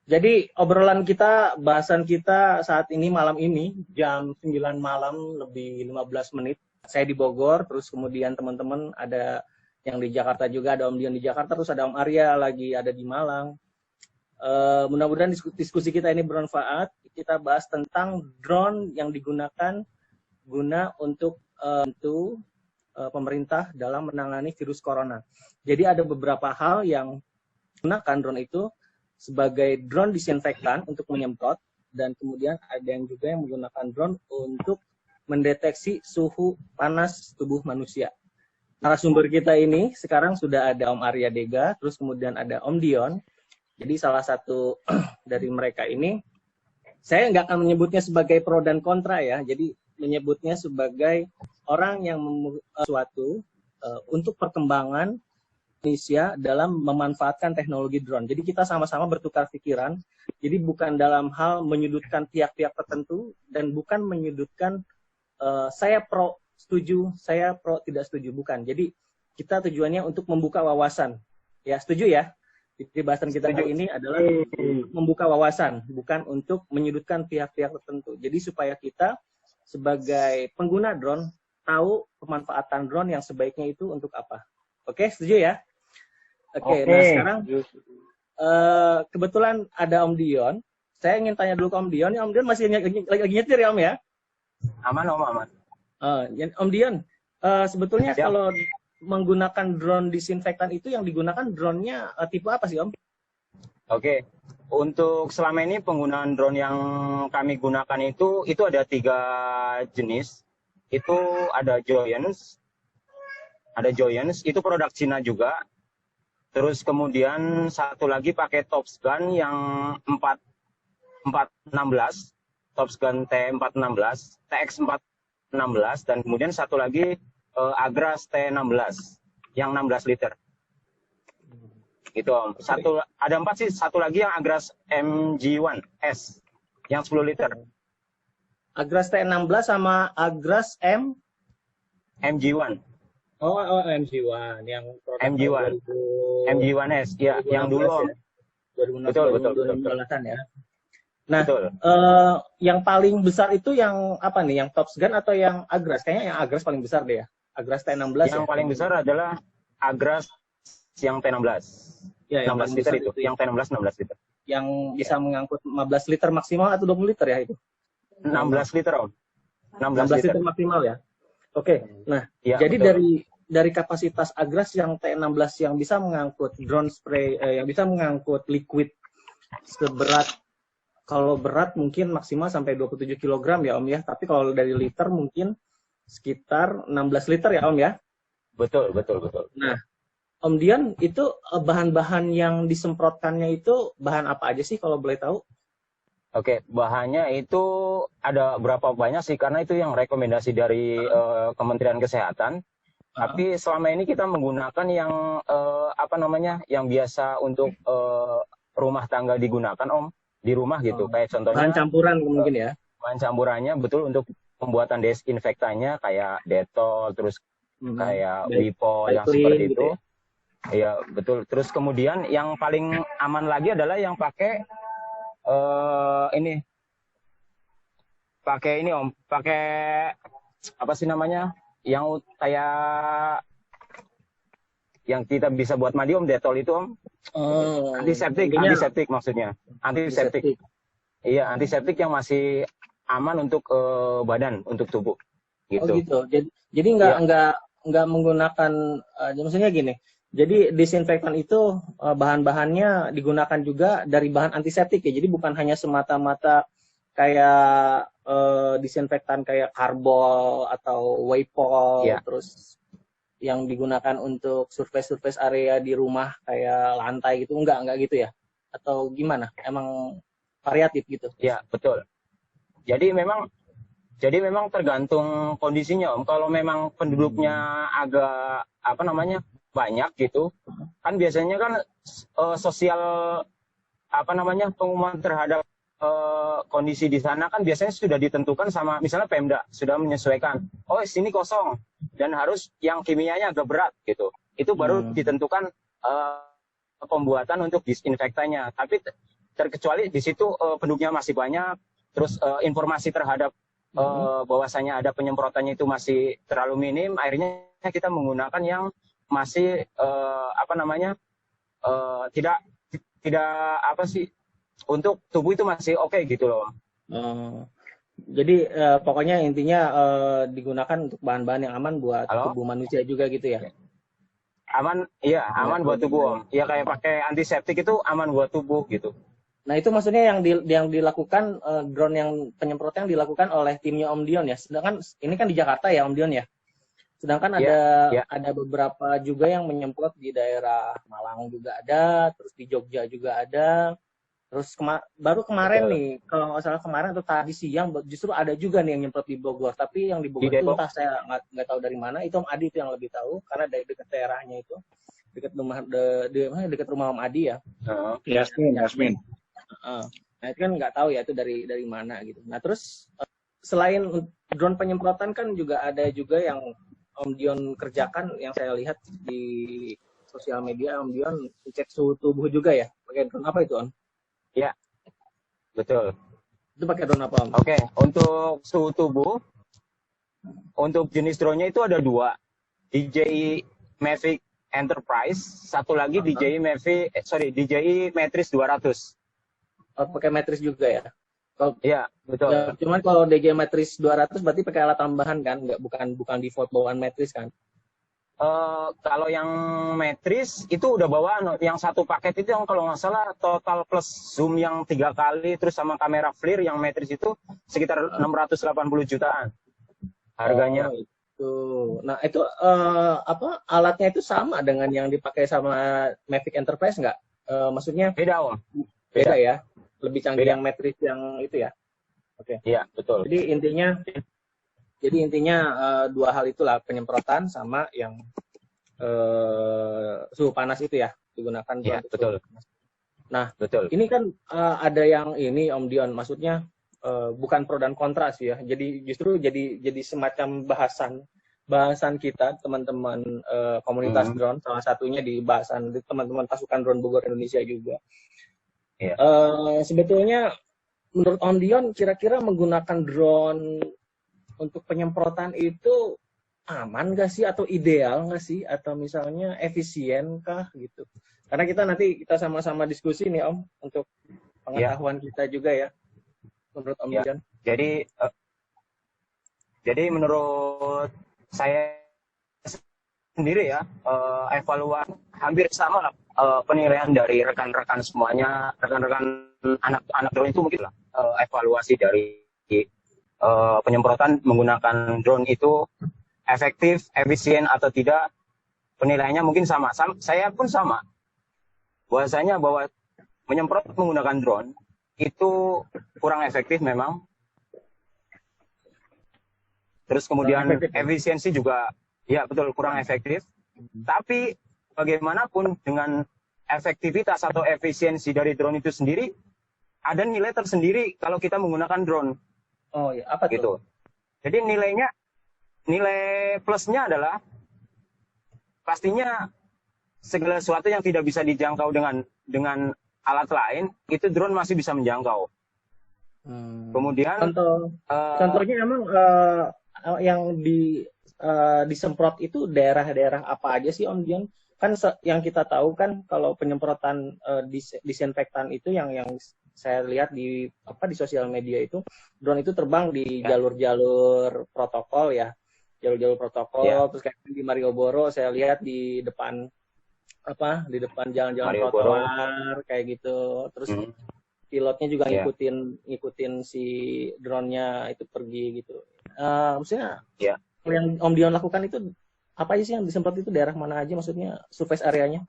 Jadi obrolan kita, bahasan kita saat ini malam ini jam 9 malam lebih 15 menit. Saya di Bogor, terus kemudian teman-teman ada yang di Jakarta juga, ada Om Dion di Jakarta, terus ada Om Arya lagi ada di Malang. Mudah-mudahan diskusi kita ini bermanfaat. Kita bahas tentang drone yang digunakan guna untuk pemerintah dalam menangani virus corona. Jadi ada beberapa hal yang menggunakan drone itu sebagai drone disinfektan untuk menyemprot, dan kemudian ada yang juga yang menggunakan drone untuk mendeteksi suhu panas tubuh manusia. Narasumber kita ini sekarang sudah ada Om Arya Dega, terus kemudian ada Om Dion. Jadi salah satu dari mereka ini, saya nggak akan menyebutnya sebagai pro dan kontra ya, jadi menyebutnya sebagai orang yang sesuatu untuk perkembangan Indonesia dalam memanfaatkan teknologi drone. Jadi kita sama-sama bertukar pikiran. Jadi bukan dalam hal menyudutkan pihak-pihak tertentu dan bukan menyudutkan saya pro setuju, saya pro tidak setuju, bukan. Jadi kita tujuannya untuk membuka wawasan. Ya, setuju ya? Jadi bahasan kita hari ini adalah membuka wawasan, bukan untuk menyudutkan pihak-pihak tertentu. Jadi supaya kita sebagai pengguna drone tahu pemanfaatan drone yang sebaiknya itu untuk apa. Oke, setuju ya? Oke, nah sekarang kebetulan ada Om Dion. Saya ingin tanya dulu ke Om Dion. Om Dion masih lagi nyetir ya Om ya? Aman Om, aman. Om Dion, sebetulnya kalau menggunakan drone disinfektan itu yang digunakan drone-nya tipe apa sih Om? Oke, untuk selama ini penggunaan drone yang kami gunakan itu ada 3 jenis. Itu ada Joyence, itu produk Cina juga. Terus kemudian satu lagi pakai Topsgun yang 416, Topsgun T416, TX416, dan kemudian satu lagi Agras T16 yang 16 liter. Gitu Om. Ada 4 sih, satu lagi yang Agras MG1S yang 10 liter. Agras T16 sama Agras MG1. Oh, MG1 yang MG1. MG1S ya, yang dulu Om. Ya. Betul. Ya. Nah, yang paling besar itu yang apa nih? Yang Topsgun atau yang Agras? Kayaknya yang Agras paling besar deh ya. Agras T16 yang paling besar adalah Agras yang T16. Ya, 16 liter itu. Yang T16 16 liter. Yang bisa mengangkut 15 liter maksimal atau 20 liter ya itu? 16 liter Om. 16 liter maksimal ya. Oke. Nah, ya, jadi betul. Dari kapasitas Agras yang T16 yang bisa mengangkut drone spray, yang bisa mengangkut liquid seberat, kalau berat mungkin maksimal sampai 27 kg ya Om ya. Tapi kalau dari liter mungkin sekitar 16 liter ya Om ya. Betul. Nah, Om Dian, itu bahan-bahan yang disemprotkannya itu bahan apa aja sih kalau boleh tahu? Oke, bahannya itu ada berapa banyak sih, karena itu yang rekomendasi dari Kementerian Kesehatan. Tapi selama ini kita menggunakan yang yang biasa untuk rumah tangga digunakan Om, di rumah gitu. Kayak contohnya bahan campuran mungkin ya. Bahan campurannya betul untuk pembuatan desinfektannya kayak Dettol, terus kayak Wipo yang seperti itu. Gitu ya? Iya, betul. Terus kemudian yang paling aman lagi adalah yang pakai ini Om, pakai apa sih namanya, yang kayak yang kita bisa buat mandi Om, Dettol itu Om. Antiseptik maksudnya, antiseptik. Iya, antiseptik yang masih aman untuk badan, untuk tubuh. Gitu. Oh gitu. Jadi nggak menggunakan, maksudnya gini. Jadi disinfektan itu bahan-bahannya digunakan juga dari bahan antiseptik ya. Jadi bukan hanya semata-mata kayak disinfektan kayak karbol atau Waypol, terus yang digunakan untuk surface area di rumah kayak lantai gitu, enggak gitu ya? Atau gimana? Emang variatif gitu? Ya, betul. Jadi memang tergantung kondisinya Om. Kalau memang penduduknya agak banyak gitu, kan biasanya kan sosial pengumuman terhadap kondisi di sana kan biasanya sudah ditentukan sama misalnya Pemda, sudah menyesuaikan. Oh, sini kosong dan harus yang kimianya agak berat gitu. Itu baru ditentukan pembuatan untuk disinfektannya. Tapi terkecuali di situ penduduknya masih banyak, terus informasi terhadap bahwasanya ada penyemprotannya itu masih terlalu minim, akhirnya kita menggunakan yang masih tidak tidak apa sih, untuk tubuh itu masih oke gitu loh. Jadi pokoknya intinya digunakan untuk bahan-bahan yang aman buat tubuh manusia juga gitu ya? Aman, iya aman buat tubuh Om. Ya kayak pakai antiseptik itu aman buat tubuh gitu. Nah itu maksudnya yang dilakukan drone yang penyemprot yang dilakukan oleh timnya Om Dion ya. Sedangkan ini kan di Jakarta ya Om Dion ya. Sedangkan ada beberapa juga yang menyemprot di daerah Malang juga ada, terus di Jogja juga ada. Terus baru kemarin nih, kalau nggak salah kemarin atau tadi siang justru ada juga nih yang nyemprot di Bogor. Tapi yang di Bogor itu entah saya nggak tahu dari mana. Itu Om Adi itu yang lebih tahu karena dari dekat daerahnya itu, dekat rumah Om Adi ya. Yasmin. Nah itu kan nggak tahu ya itu dari mana gitu. Nah terus selain drone penyemprotan kan juga ada juga yang Om Dion kerjakan yang saya lihat di sosial media. Om Dion cek suhu tubuh juga ya pakai drone apa itu Om? Ya, betul. Itu pakai drone apa Om? Oke, untuk suhu tubuh, untuk jenis drone-nya itu ada 2. DJI Mavic Enterprise, satu lagi DJI Matrix 200. Pakai Matrix juga ya? Iya, betul. Ya, cuman kalau DJI Matrix 200 berarti pakai alat tambahan kan? Bukan default bawaan Matrix kan? Kalau yang Matrix itu udah bawaan, yang satu paket itu yang kalau nggak salah total plus zoom yang 3 kali, terus sama kamera FLIR yang Matrix itu sekitar 680 jutaan harganya. Itu. Nah itu alatnya itu sama dengan yang dipakai sama Mavic Enterprise nggak? Maksudnya beda Om. Beda ya? Lebih canggih yang Matrix yang itu ya? Oke. Iya betul. Jadi intinya 2 hal itulah, penyemprotan sama yang suhu panas itu ya digunakan. Iya betul. Nah betul. Ini kan ada yang ini Om Dion, maksudnya bukan pro dan kontra sih ya. Jadi justru jadi semacam bahasan kita teman-teman komunitas drone, salah satunya di bahasan teman-teman pasukan drone Bogor Indonesia juga. Yeah. Sebetulnya menurut Om Dion kira-kira menggunakan drone untuk penyemprotan itu aman nggak sih atau ideal nggak sih atau misalnya efisien kah gitu? Karena kita sama-sama diskusi nih Om untuk pengetahuan kita juga ya. Menurut Om Dion. Jadi menurut saya sendiri ya, evaluasi hampir sama penilaian dari rekan-rekan semuanya, rekan-rekan anak drone itu mungkin lah evaluasi dari penyemprotan menggunakan drone itu efektif, efisien atau tidak, penilaiannya mungkin sama. Saya pun sama. Bahwasanya bahwa menyemprot menggunakan drone itu kurang efektif memang. Terus kemudian efisiensi juga, ya betul, kurang efektif. Tapi bagaimanapun dengan efektivitas atau efisiensi dari drone itu sendiri, ada nilai tersendiri kalau kita menggunakan drone. Oh ya, apa gitu. Jadi nilai plusnya adalah pastinya segala sesuatu yang tidak bisa dijangkau dengan alat lain, itu drone masih bisa menjangkau. Kemudian contohnya emang yang disemprot itu daerah-daerah apa aja sih Om Dion? Kan yang kita tahu kan kalau penyemprotan disinfektan itu yang saya lihat di sosial media itu drone itu terbang di jalur-jalur protokol ya, jalur-jalur protokol. Terus kayak di Malioboro saya lihat di depan jalan-jalan trotoar kayak gitu. Terus pilotnya juga ngikutin si drone-nya itu pergi gitu. Maksudnya yang Om Dion lakukan itu apa aja sih yang disemprot itu, daerah mana aja maksudnya surface areanya?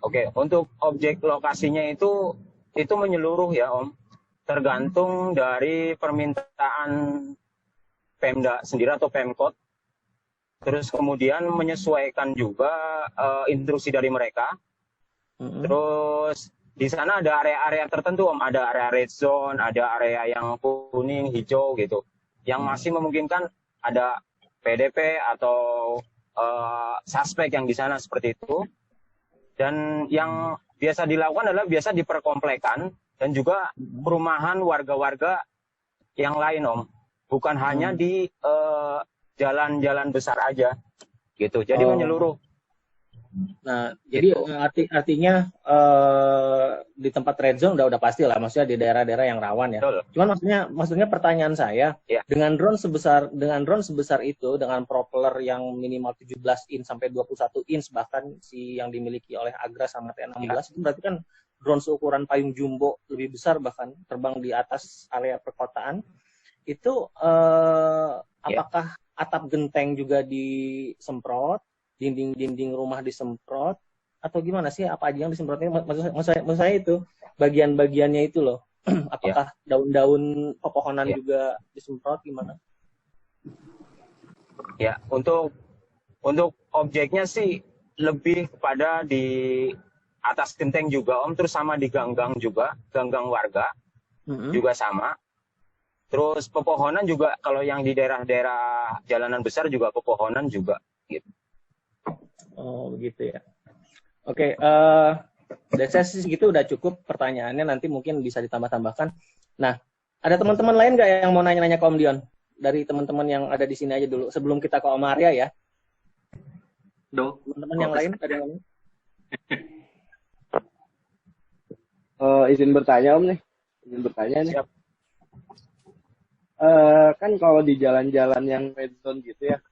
Oke, untuk objek lokasinya itu menyeluruh ya Om, tergantung dari permintaan Pemda sendiri atau Pemkot, terus kemudian menyesuaikan juga instruksi dari mereka. Terus di sana ada area-area tertentu Om, ada area red zone, ada area yang kuning, hijau gitu, yang masih memungkinkan ada PDP atau suspek yang di sana seperti itu. Dan yang biasa dilakukan adalah biasa di perkomplekan dan juga perumahan warga-warga yang lain Om. Bukan hanya di jalan-jalan besar aja gitu. Jadi menyeluruh. Nah, jadi artinya di tempat red zone udah pasti lah, maksudnya di daerah-daerah yang rawan ya. Betul. Cuman maksudnya pertanyaan saya, Ya. dengan drone sebesar itu, dengan propeller yang minimal 17 inch sampai 21 inch bahkan yang dimiliki oleh Agra sama T16 itu berarti kan drone seukuran payung jumbo, lebih besar bahkan, terbang di atas area perkotaan. Itu apakah atap genteng juga disemprot? Dinding-dinding rumah disemprot atau gimana sih, apa aja yang disemprotnya? Maksud saya itu bagian-bagiannya itu loh. Apakah daun-daun pepohonan juga disemprot, gimana? Ya, untuk objeknya sih lebih kepada di atas genteng juga Om, terus sama di gang-gang juga, gang-gang warga juga sama. Terus pepohonan juga, kalau yang di daerah-daerah jalanan besar juga pepohonan juga gitu. Oh begitu ya. Oke, dari saya sih segitu udah cukup pertanyaannya, nanti mungkin bisa ditambah-tambahkan. Nah, ada teman-teman lain nggak yang mau nanya-nanya ke Om Dion? Dari teman-teman yang ada di sini aja dulu, sebelum kita ke Om Arya ya. Teman-teman yang lain ada yang lain? Izin bertanya Om nih. Izin bertanya nih. Siap. Kan kalau di jalan-jalan yang red zone gitu ya,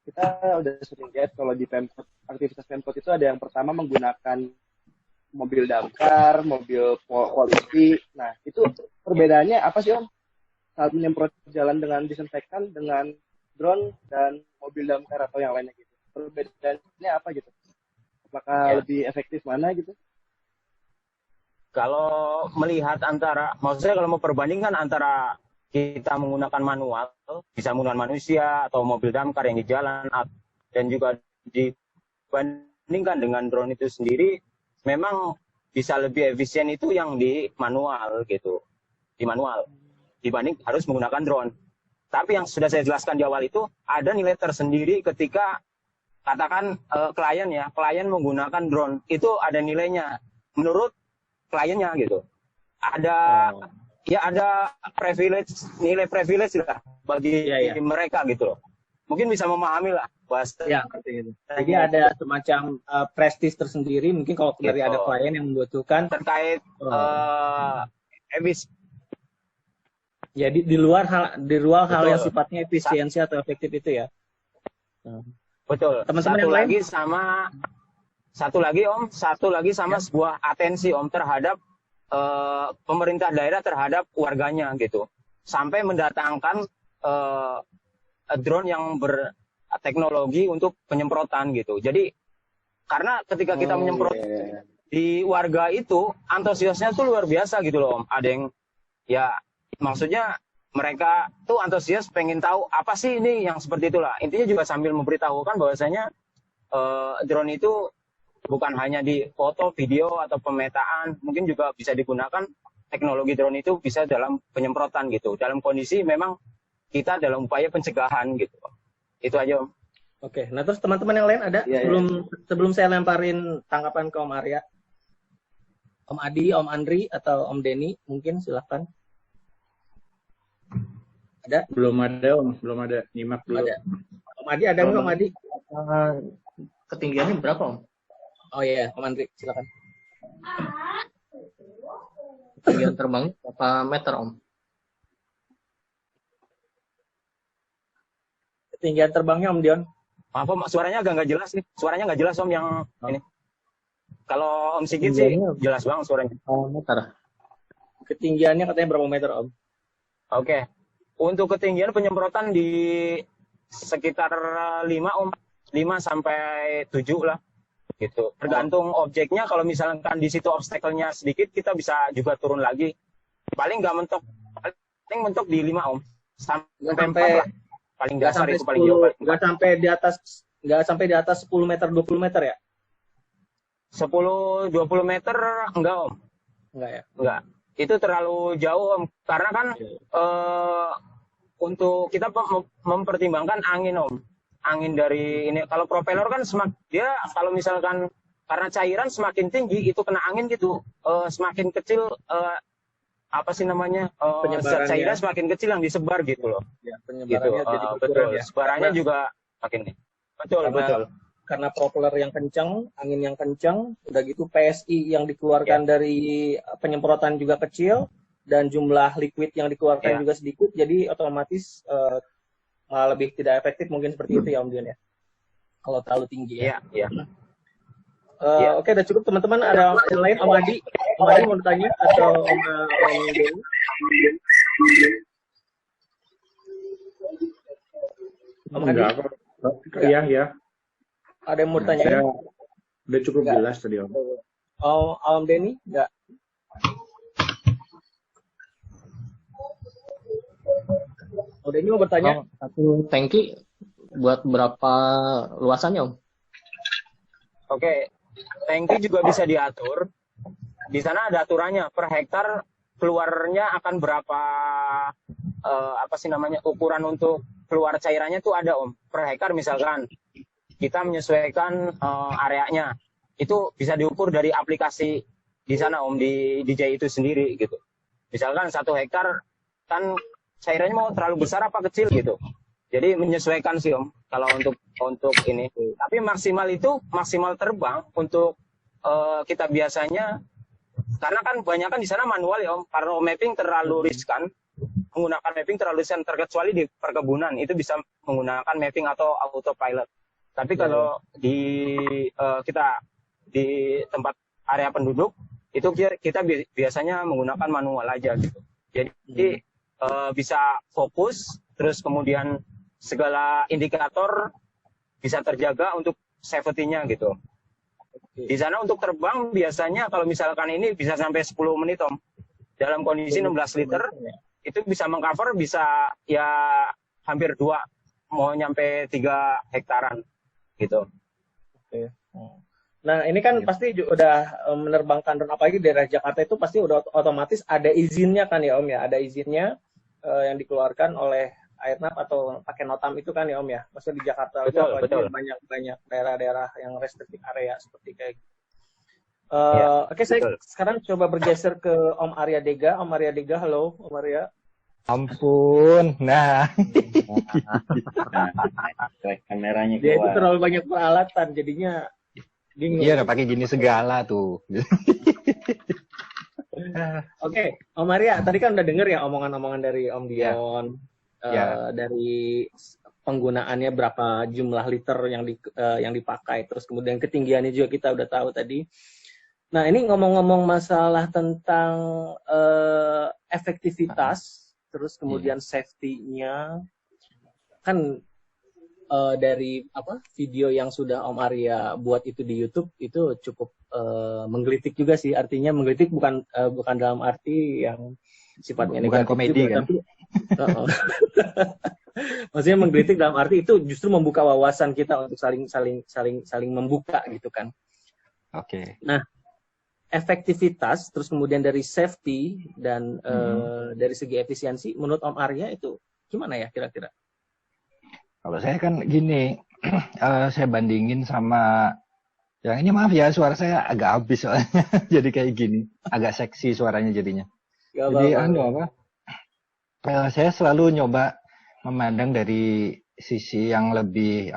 kita udah sering lihat kalau di Pemkot, aktivitas Pemkot itu ada yang pertama menggunakan mobil damkar, mobil polisi. Nah, itu perbedaannya apa sih Om? Saat menyemprot jalan dengan disinfektan, dengan drone dan mobil damkar atau yang lainnya gitu. Perbedaannya apa gitu? Apakah lebih efektif mana gitu? Kalau melihat maksudnya kalau mau perbandingkan antara kita menggunakan manual, bisa menggunakan manusia atau mobil damkar yang di jalan, dan juga dibandingkan dengan drone itu sendiri, memang bisa lebih efisien itu yang di manual gitu, dibanding harus menggunakan drone. Tapi yang sudah saya jelaskan di awal itu, ada nilai tersendiri ketika katakan klien menggunakan drone, itu ada nilainya menurut kliennya gitu. Ada nilai privilege lah bagi mereka gitu loh. Mungkin bisa memahami lah bahasa. Ya, seperti itu. Jadi ada semacam prestis tersendiri, mungkin kalau dari ada klien yang membutuhkan terkait ya di luar hal yang sifatnya efisiensi atau efektif itu ya. Betul. Teman-teman yang lain satu lagi sama sebuah atensi Om terhadap pemerintah daerah terhadap warganya gitu, sampai mendatangkan drone yang berteknologi untuk penyemprotan gitu. Jadi karena ketika kita menyemprot di warga itu, antusiasnya tuh luar biasa gitu loh Om. Ada yang maksudnya mereka tuh antusias pengen tahu apa sih ini yang seperti itulah. Intinya juga sambil memberitahukan bahwasanya drone itu bukan hanya di foto, video, atau pemetaan, mungkin juga bisa digunakan teknologi drone itu bisa dalam penyemprotan gitu. Dalam kondisi memang kita dalam upaya pencegahan gitu. Itu aja Om. Oke, nah terus teman-teman yang lain ada? Sebelum saya lemparin tanggapan ke Om Arya. Om Adi, Om Andri, atau Om Denny, mungkin silahkan. Ada? Belum ada. Nyimak dulu. Ada. Om Adi ada nggak Om Adi? Ketinggiannya berapa Om? Oh iya, Om Andri, silakan. Ketinggian terbangnya berapa meter Om? Ketinggian terbangnya Om Dion? Maaf Om, suaranya agak nggak jelas nih. Suaranya nggak jelas Om yang ini. Kalau Om Sigit sih jelas banget suaranya. Meter. Ketinggiannya katanya berapa meter Om? Oke. Untuk ketinggian penyemprotan di sekitar 5 Om. 5 sampai 7 lah. Gitu. Tergantung objeknya, kalau misalkan di situ obstacle-nya sedikit, kita bisa juga turun lagi. Paling mentok di 5 Om. Sampai paling dasar itu paling jauh. Nggak sampai di atas 10 meter, 20 meter ya? 10-20 meter enggak Om. Enggak ya? Enggak. Itu terlalu jauh Om. Karena kan untuk kita mempertimbangkan angin Om. Angin dari ini, kalau propeller kan dia kalau misalkan karena cairan semakin tinggi itu kena angin gitu, semakin kecil zat cairan semakin kecil yang disebar gitu loh. Ya, Gitu. penyebarannya jadi Betul. berkurang ya. Sebarannya Karena- juga makin nih. Betul, Karena- betul. Karena propeller yang kencang, angin yang kencang, udah gitu PSI yang dikeluarkan dari penyemprotan juga kecil, dan jumlah liquid yang dikeluarkan juga sedikit, jadi otomatis malah lebih tidak efektif mungkin seperti itu ya Om Dion ya. Kalau terlalu tinggi ya. Iya. Oke, udah cukup teman-teman. Ada yang lain Om Adi? Om Adi mau bertanya atau Om Dion? Om Adi? Enggak, kok. Iya. Ada yang mau bertanya? Saya udah cukup jelas tadi, Om. Oh, Om Denny? Enggak. Om Denny mau bertanya? Satu tangki buat berapa luasannya, Om? Oke. Tangki juga bisa diatur. Di sana ada aturannya per hektar keluarnya akan berapa ukuran untuk keluar cairannya tuh ada Om. Per hektar misalkan kita menyesuaikan areanya. Itu bisa diukur dari aplikasi di sana Om, di DJ itu sendiri gitu. Misalkan 1 hektar kan cairannya mau terlalu besar apa kecil gitu. Jadi menyesuaikan sih Om kalau untuk ini. Tapi maksimal terbang untuk kita biasanya, karena kan banyak kan di sana manual ya Om, karena mapping terlalu riskan, menggunakan mapping terlalu riskan, terkecuali di perkebunan itu bisa menggunakan mapping atau autopilot. Tapi kalau kita di tempat area penduduk itu kita biasanya menggunakan manual aja gitu. Jadi bisa fokus, terus kemudian segala indikator bisa terjaga untuk safety-nya gitu. Di sana untuk terbang biasanya kalau misalkan ini bisa sampai 10 menit Om. Dalam kondisi 16 liter itu bisa mengcover bisa ya hampir 2 mau nyampe 3 hektaran gitu. Oke. Nah, ini kan pasti udah menerbangkan drone, apalagi daerah Jakarta itu pasti udah otomatis ada izinnya kan ya Om ya, ada izinnya yang dikeluarkan oleh Airnav atau pakai notam itu kan ya Om ya. Maksudnya di Jakarta betul. banyak daerah-daerah yang restricted area seperti kayak gitu. Oke, saya sekarang coba bergeser ke Om Arya Dega. Om Arya Dega, halo Om Arya. Ampun, nah. Kameranya Dia itu keluar. terlalu banyak peralatan, jadinya bingung. Iya, udah pakai gini segala tuh. Oke, Om Arya, tadi kan udah denger ya omongan-omongan dari Om Dion, dari penggunaannya berapa jumlah liter yang dipakai, terus kemudian ketinggiannya juga kita udah tahu tadi. Nah, ini ngomong-ngomong masalah tentang efektivitas, terus kemudian safety-nya, kan dari video yang sudah Om Arya buat itu di YouTube itu cukup menggelitik juga sih. Artinya menggelitik bukan dalam arti yang sifatnya bukan negatif komedi juga, kan? tapi maksudnya menggelitik dalam arti itu justru membuka wawasan kita untuk saling membuka gitu kan. Oke. Nah, efektivitas terus kemudian dari safety dan dari segi efisiensi menurut Om Arya itu gimana ya kira-kira? Kalau saya kan gini, saya bandingin sama yang ini, maaf ya suara saya agak habis soalnya. Jadi kayak gini, agak seksi suaranya jadinya. Jadi saya selalu nyoba memandang dari sisi yang lebih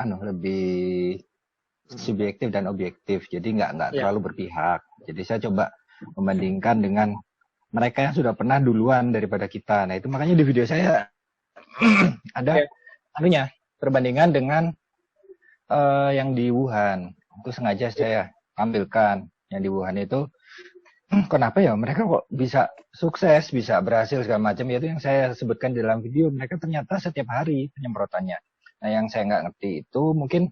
subjektif dan objektif. Jadi nggak terlalu berpihak. Jadi saya coba membandingkan dengan mereka yang sudah pernah duluan daripada kita. Nah itu makanya di video saya ada perbandingan dengan yang di Wuhan. Itu sengaja saya tampilkan yang di Wuhan itu. Kenapa ya mereka kok bisa sukses, bisa berhasil segala macam. Itu yang saya sebutkan di dalam video. Mereka ternyata setiap hari penyemprotannya. Nah yang saya nggak ngerti itu mungkin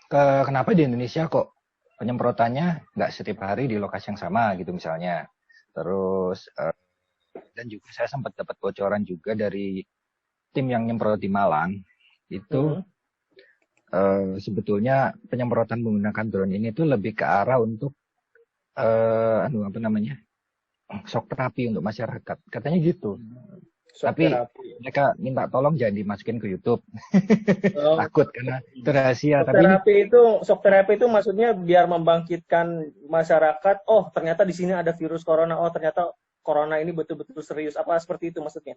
kenapa di Indonesia kok penyemprotannya nggak setiap hari di lokasi yang sama gitu misalnya. Terus dan juga saya sempat dapat bocoran juga dari tim yang nyemprot di Malang itu sebetulnya penyemprotan menggunakan drone ini tuh lebih ke arah untuk shock terapi untuk masyarakat katanya gitu. Tapi mereka minta tolong jangan dimasukin ke YouTube. Oh, Takut karena itu rahasia. shock therapy itu maksudnya biar membangkitkan masyarakat. Oh, ternyata di sini ada virus corona. Oh, ternyata corona ini betul-betul serius. Apa seperti itu maksudnya?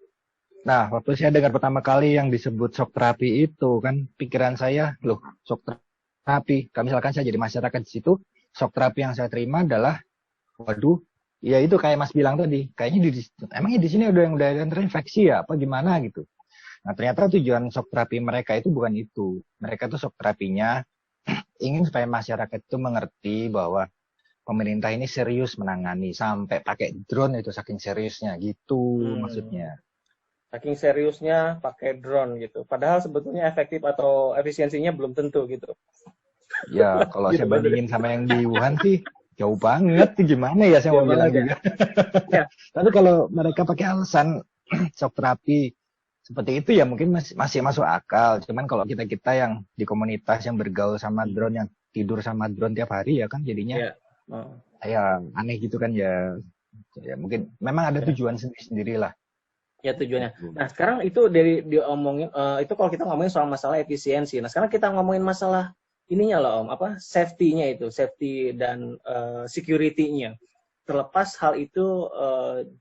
Nah, waktu saya dengar pertama kali yang disebut shock terapi itu kan pikiran saya, loh, shock terapi. Kalau misalkan saya jadi masyarakat di situ, shock terapi yang saya terima adalah, waduh, ya itu kayak Mas bilang tadi, kayaknya emangnya di sini udah yang terinfeksi ya, apa gimana gitu. Nah, ternyata tujuan shock terapi mereka itu bukan itu. Mereka tuh shock terapinya ingin supaya masyarakat itu mengerti bahwa pemerintah ini serius menangani sampai pakai drone itu saking seriusnya gitu maksudnya. Saking seriusnya pakai drone gitu. Padahal sebetulnya efektif atau efisiensinya belum tentu gitu. Ya, kalau saya bandingin sama yang di Wuhan sih jauh banget. Gimana ya saya mau bilang juga. Ya. Tapi kalau mereka pakai alasan shock terapi seperti itu ya mungkin masih masuk akal. Cuman kalau kita yang di komunitas yang bergaul sama drone, yang tidur sama drone tiap hari ya kan jadinya ya aneh gitu kan ya. Ya mungkin memang ada tujuan sendiri-sendiri lah. Ya tujuannya. Nah sekarang itu diomongin itu kalau kita ngomongin soal masalah efisiensi. Nah sekarang kita ngomongin masalah ininya loh Om, safety-nya itu, safety dan security-nya. Terlepas hal itu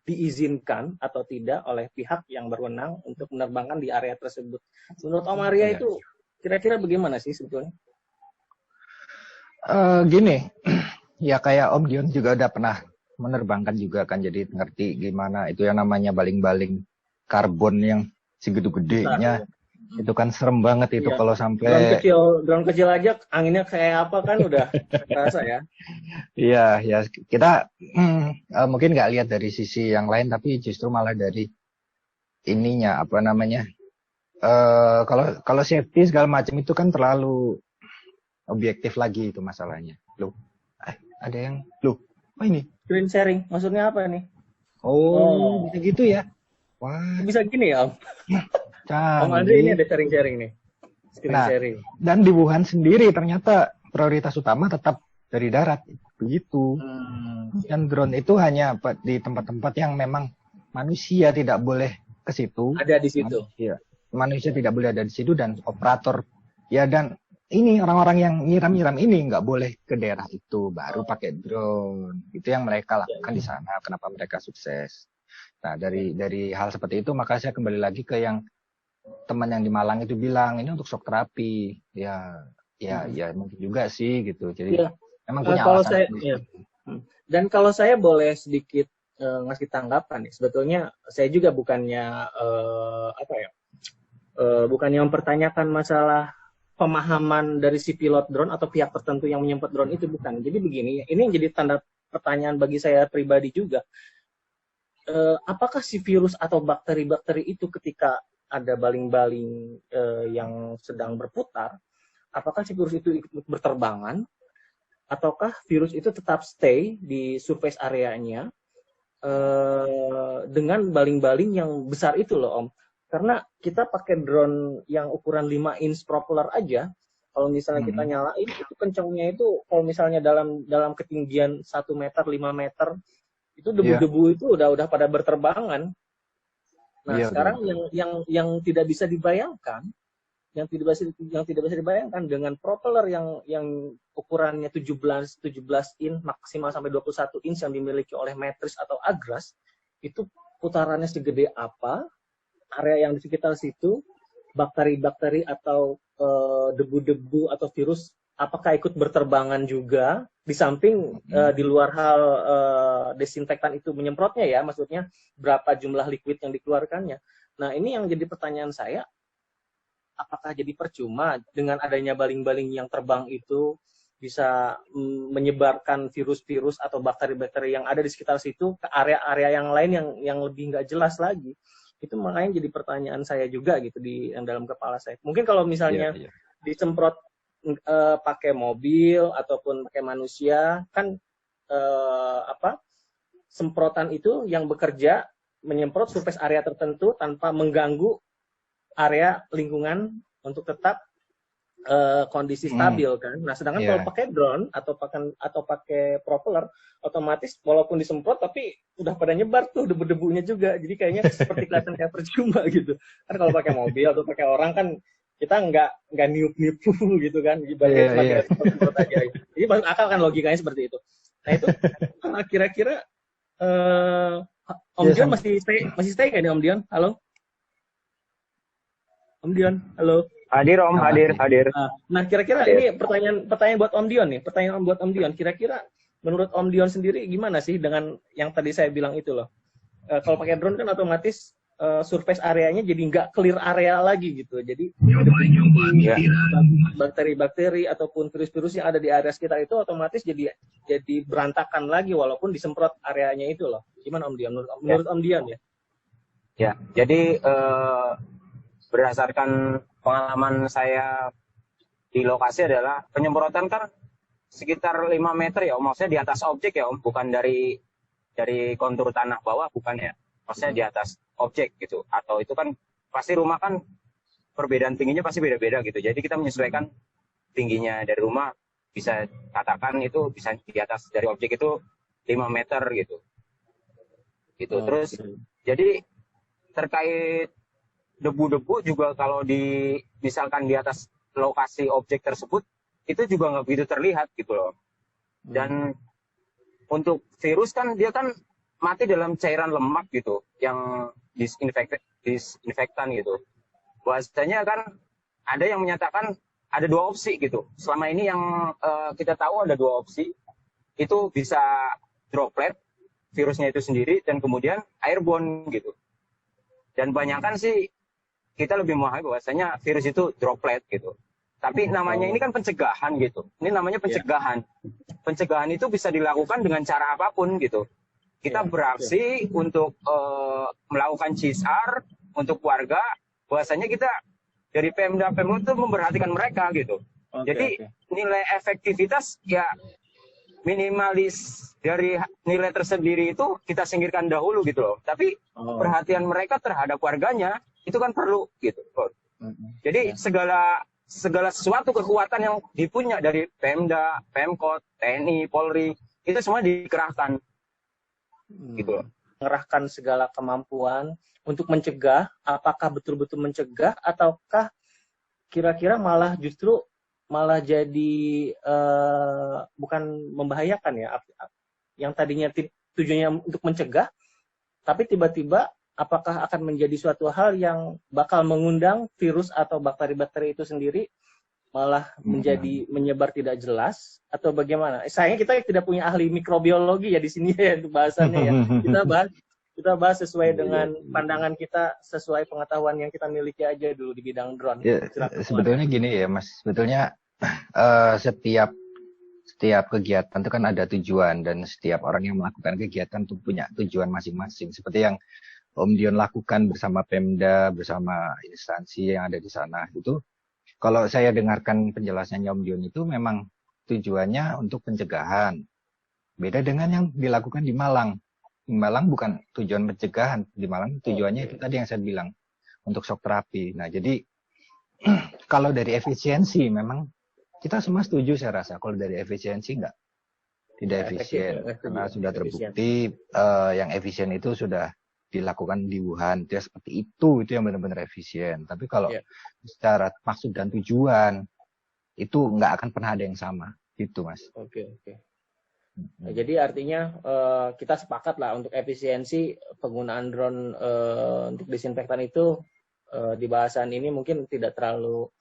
diizinkan atau tidak oleh pihak yang berwenang untuk menerbangkan di area tersebut. Menurut Om Arya itu kira-kira bagaimana sih sebetulnya? Gini, ya kayak Om Dion juga udah pernah menerbangkan juga kan, jadi ngerti gimana itu yang namanya baling-baling karbon yang segitu-gedenya. Itu kan serem banget itu kalau sampai drone kecil aja anginnya kayak apa kan udah terasa ya. Iya, ya kita mungkin nggak lihat dari sisi yang lain, tapi justru malah dari ininya apa namanya. Kalau safety segala macam itu kan terlalu objektif lagi itu masalahnya. Loh, ada yang apa ini? Screen sharing, maksudnya apa nih? Oh, bisa gitu ya? Wah, bisa gini ya Om? Om Andre ini ada sharing-sharing nih. Sharing. Dan di Wuhan sendiri ternyata prioritas utama tetap dari darat. Begitu. Dan drone itu hanya di tempat-tempat yang memang manusia tidak boleh ke situ. Ada di situ. Manusia tidak boleh ada di situ dan operator. Ya dan ini orang-orang yang nyiram-nyiram ini nggak boleh ke daerah itu. Baru pakai drone. Itu yang mereka lakukan di sana. Kenapa mereka sukses. Nah dari hal seperti itu maka saya kembali lagi ke yang teman yang di Malang itu bilang ini untuk shock terapi. Ya mungkin juga sih gitu. Jadi memang punya alasan. Dan kalau saya boleh sedikit ngasih tanggapan nih, sebetulnya saya juga bukannya bukannya mempertanyakan masalah pemahaman dari si pilot drone atau pihak tertentu yang menyemprot drone itu, bukan. Jadi begini, ini yang jadi tanda pertanyaan bagi saya pribadi juga. Apakah si virus atau bakteri-bakteri itu ketika ada baling-baling yang sedang berputar, apakah si virus itu ikut berterbangan, ataukah virus itu tetap stay di surface areanya dengan baling-baling yang besar itu loh Om. Karena kita pakai drone yang ukuran 5 inch propeller aja, kalau misalnya kita nyalain, itu kencangnya itu kalau misalnya dalam ketinggian 1 meter, 5 meter, itu debu-debu itu udah pada berterbangan. Nah, sekarang yang tidak bisa dibayangkan, yang tidak bisa dibayangkan dengan propeller yang ukurannya 17 inch maksimal sampai 21 inch yang dimiliki oleh Matrix atau Agras, itu putarannya segede apa, area yang di sekitar situ, bakteri-bakteri atau debu-debu atau virus apakah ikut berterbangan juga, di samping di luar hal desinfektan itu menyemprotnya ya, maksudnya berapa jumlah liquid yang dikeluarkannya. Nah ini yang jadi pertanyaan saya, apakah jadi percuma dengan adanya baling-baling yang terbang itu bisa menyebarkan virus-virus atau bakteri-bakteri yang ada di sekitar situ ke area-area yang lain yang lebih nggak jelas lagi. Itu makanya jadi pertanyaan saya juga gitu yang dalam kepala saya. Mungkin kalau misalnya disemprot pakai mobil ataupun pakai manusia kan semprotan itu yang bekerja menyemprot surface area tertentu tanpa mengganggu area lingkungan untuk tetap kondisi stabil kan. Nah, sedangkan kalau pakai drone atau pakai propeller, otomatis walaupun disemprot tapi udah pada nyebar tuh debu-debunya juga. Jadi kayaknya seperti kelihatan kayak percuma gitu. Kan kalau pakai mobil atau pakai orang kan kita nggak niup-niup gitu kan. Ibaratnya semprot aja. Jadi masuk akal kan logikanya seperti itu. Nah, itu kira-kira Om Dion masih stay kan ya Om Dion? Halo? Om Dion, halo. Hadir Om, hadir. Nah, kira-kira ini pertanyaan buat Om Dion nih. Pertanyaan buat Om Dion. Kira-kira menurut Om Dion sendiri gimana sih dengan yang tadi saya bilang itu loh? Kalau pakai drone kan otomatis surface areanya jadi nggak clear area lagi gitu. Jadi bakteri-bakteri ataupun virus-virus yang ada di area sekitar itu otomatis jadi berantakan lagi walaupun disemprot areanya itu loh. Gimana Om Dion? Menurut Om Dion ya? Ya, jadi berdasarkan pengalaman saya di lokasi adalah penyemprotan kan sekitar 5 meter ya Om, maksudnya di atas objek ya Om, bukan dari kontur tanah bawah, bukan ya, maksudnya di atas objek gitu, atau itu kan pasti rumah kan perbedaan tingginya pasti beda-beda gitu, jadi kita menyesuaikan tingginya dari rumah, bisa katakan itu bisa di atas dari objek itu 5 meter gitu. Terus jadi terkait debu-debu juga kalau misalkan di atas lokasi objek tersebut itu juga nggak begitu terlihat gitu loh. Dan untuk virus kan dia kan mati dalam cairan lemak gitu yang disinfektan gitu. Bahasanya kan ada yang menyatakan ada 2 opsi gitu. Selama ini yang kita tahu ada 2 opsi. Itu bisa droplet virusnya itu sendiri dan kemudian airborne gitu. Dan banyakkan sih kita lebih memahami bahwasanya virus itu droplet gitu. Tapi namanya ini kan pencegahan gitu. Ini namanya pencegahan. Pencegahan itu bisa dilakukan dengan cara apapun gitu. Kita beraksi untuk melakukan CSR untuk warga. Bahwasanya kita dari Pemda itu memperhatikan mereka gitu. Jadi nilai efektivitas ya minimalis dari nilai tersendiri itu kita singkirkan dahulu gitu loh. Tapi perhatian mereka terhadap warganya itu kan perlu gitu. Jadi segala sesuatu kekuatan yang dipunya dari Pemda, Pemkot, TNI, Polri itu semua dikerahkan. Gitu loh. Mengerahkan segala kemampuan untuk mencegah, apakah betul-betul mencegah ataukah kira-kira malah justru jadi bukan membahayakan ya, yang tadinya tujuannya untuk mencegah, tapi tiba-tiba apakah akan menjadi suatu hal yang bakal mengundang virus atau bakteri-bakteri itu sendiri malah menjadi menyebar tidak jelas atau bagaimana? Sayangnya kita tidak punya ahli mikrobiologi ya di sini ya untuk bahasannya ya. Kita bahas sesuai dengan pandangan kita, sesuai pengetahuan yang kita miliki aja dulu di bidang drone. Ya, sebetulnya gini ya Mas, sebetulnya setiap kegiatan itu kan ada tujuan dan setiap orang yang melakukan kegiatan itu punya tujuan masing-masing. Seperti yang Om Dion lakukan bersama Pemda, bersama instansi yang ada di sana. Itu kalau saya dengarkan penjelasannya Om Dion itu memang tujuannya untuk pencegahan. Beda dengan yang dilakukan di Malang. Di Malang bukan tujuan pencegahan. Di Malang tujuannya itu tadi yang saya bilang, untuk shock terapi. Nah, jadi kalau dari efisiensi memang kita semua setuju saya rasa. Kalau dari efisiensi tidak efisien. Karena sudah terbukti yang efisien itu sudah dilakukan di Wuhan, dia seperti itu yang benar-benar efisien. Tapi kalau secara maksud dan tujuan itu nggak akan pernah ada yang sama, gitu Mas. Oke. Nah, jadi artinya kita sepakat lah untuk efisiensi penggunaan drone untuk disinfektan itu di bahasan ini mungkin tidak terlalu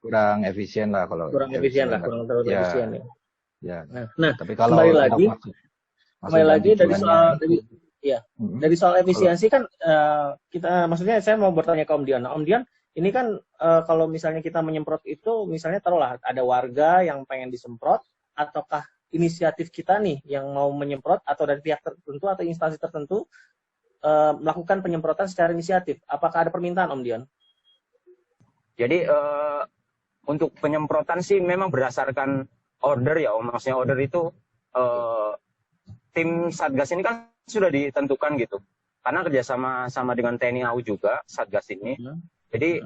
kurang efisien lah kalau kurang terlalu efisien ya. Ya. Nah, tapi kalau kembali lagi dari soal efisiensi kan kita maksudnya saya mau bertanya ke Om Dion. Om Dion, ini kan kalau misalnya kita menyemprot itu misalnya taruhlah ada warga yang pengen disemprot ataukah inisiatif kita nih yang mau menyemprot atau dari pihak tertentu atau instansi tertentu melakukan penyemprotan secara inisiatif. Apakah ada permintaan Om Dion? Jadi untuk penyemprotan sih memang berdasarkan order ya Om. Maksudnya order itu tim Satgas ini kan sudah ditentukan gitu. Karena kerjasama sama dengan TNI AU juga Satgas ini. Jadi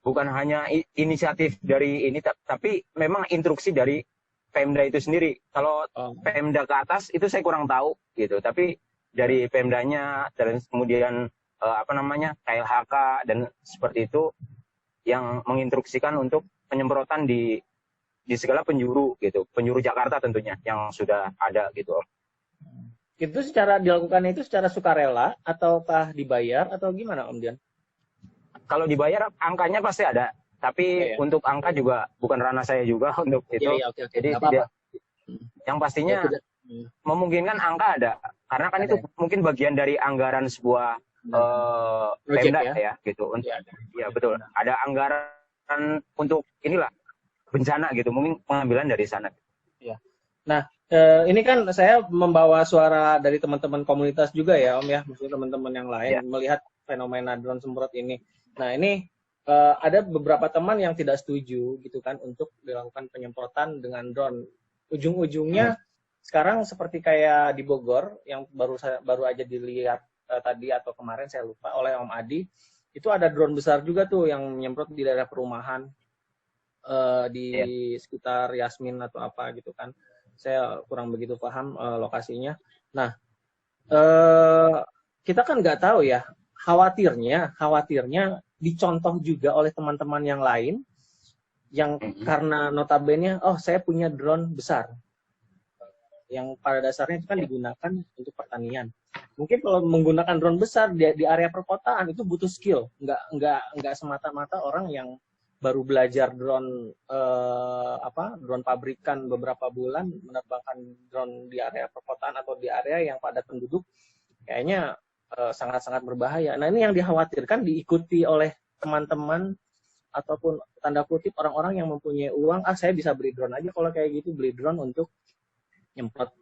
bukan hanya inisiatif dari ini, tapi memang instruksi dari Pemda itu sendiri. Kalau Pemda ke atas itu saya kurang tahu gitu, tapi dari Pemdanya dan kemudian KLHK dan seperti itu yang menginstruksikan untuk penyemprotan di segala penjuru gitu, penjuru Jakarta tentunya yang sudah ada gitu. Itu secara dilakukannya itu secara sukarela ataukah dibayar atau gimana Om Dian? Kalau dibayar angkanya pasti ada, tapi untuk angka juga bukan ranah saya juga untuk itu. Okay. Jadi tidak, yang pastinya memungkinkan angka ada, karena kan itu mungkin bagian dari anggaran sebuah Pemda ya gitu. Ya betul. Ada anggaran untuk inilah bencana gitu, mungkin pengambilan dari sana. Ya. Nah, ini kan saya membawa suara dari teman-teman komunitas juga ya Om ya, maksudnya teman-teman yang lain melihat fenomena drone semprot ini. Nah, ini ada beberapa teman yang tidak setuju gitu kan untuk dilakukan penyemprotan dengan drone. Ujung-ujungnya sekarang seperti kayak di Bogor yang baru aja dilihat tadi atau kemarin saya lupa oleh Om Adi, itu ada drone besar juga tuh yang menyemprot di daerah perumahan di sekitar Yasmin atau apa gitu kan. Saya kurang begitu paham lokasinya. Nah, kita kan nggak tahu ya, khawatirnya dicontoh juga oleh teman-teman yang lain yang karena notabene saya punya drone besar yang pada dasarnya itu kan digunakan untuk pertanian. Mungkin kalau menggunakan drone besar di area perkotaan itu butuh skill, nggak semata-mata orang yang baru belajar drone drone pabrikan beberapa bulan menerbangkan drone di area perkotaan atau di area yang padat penduduk kayaknya sangat-sangat berbahaya. Nah, ini yang dikhawatirkan diikuti oleh teman-teman ataupun tanda kutip orang-orang yang mempunyai uang, saya bisa beli drone aja kalau kayak gitu, beli drone untuk nyemprot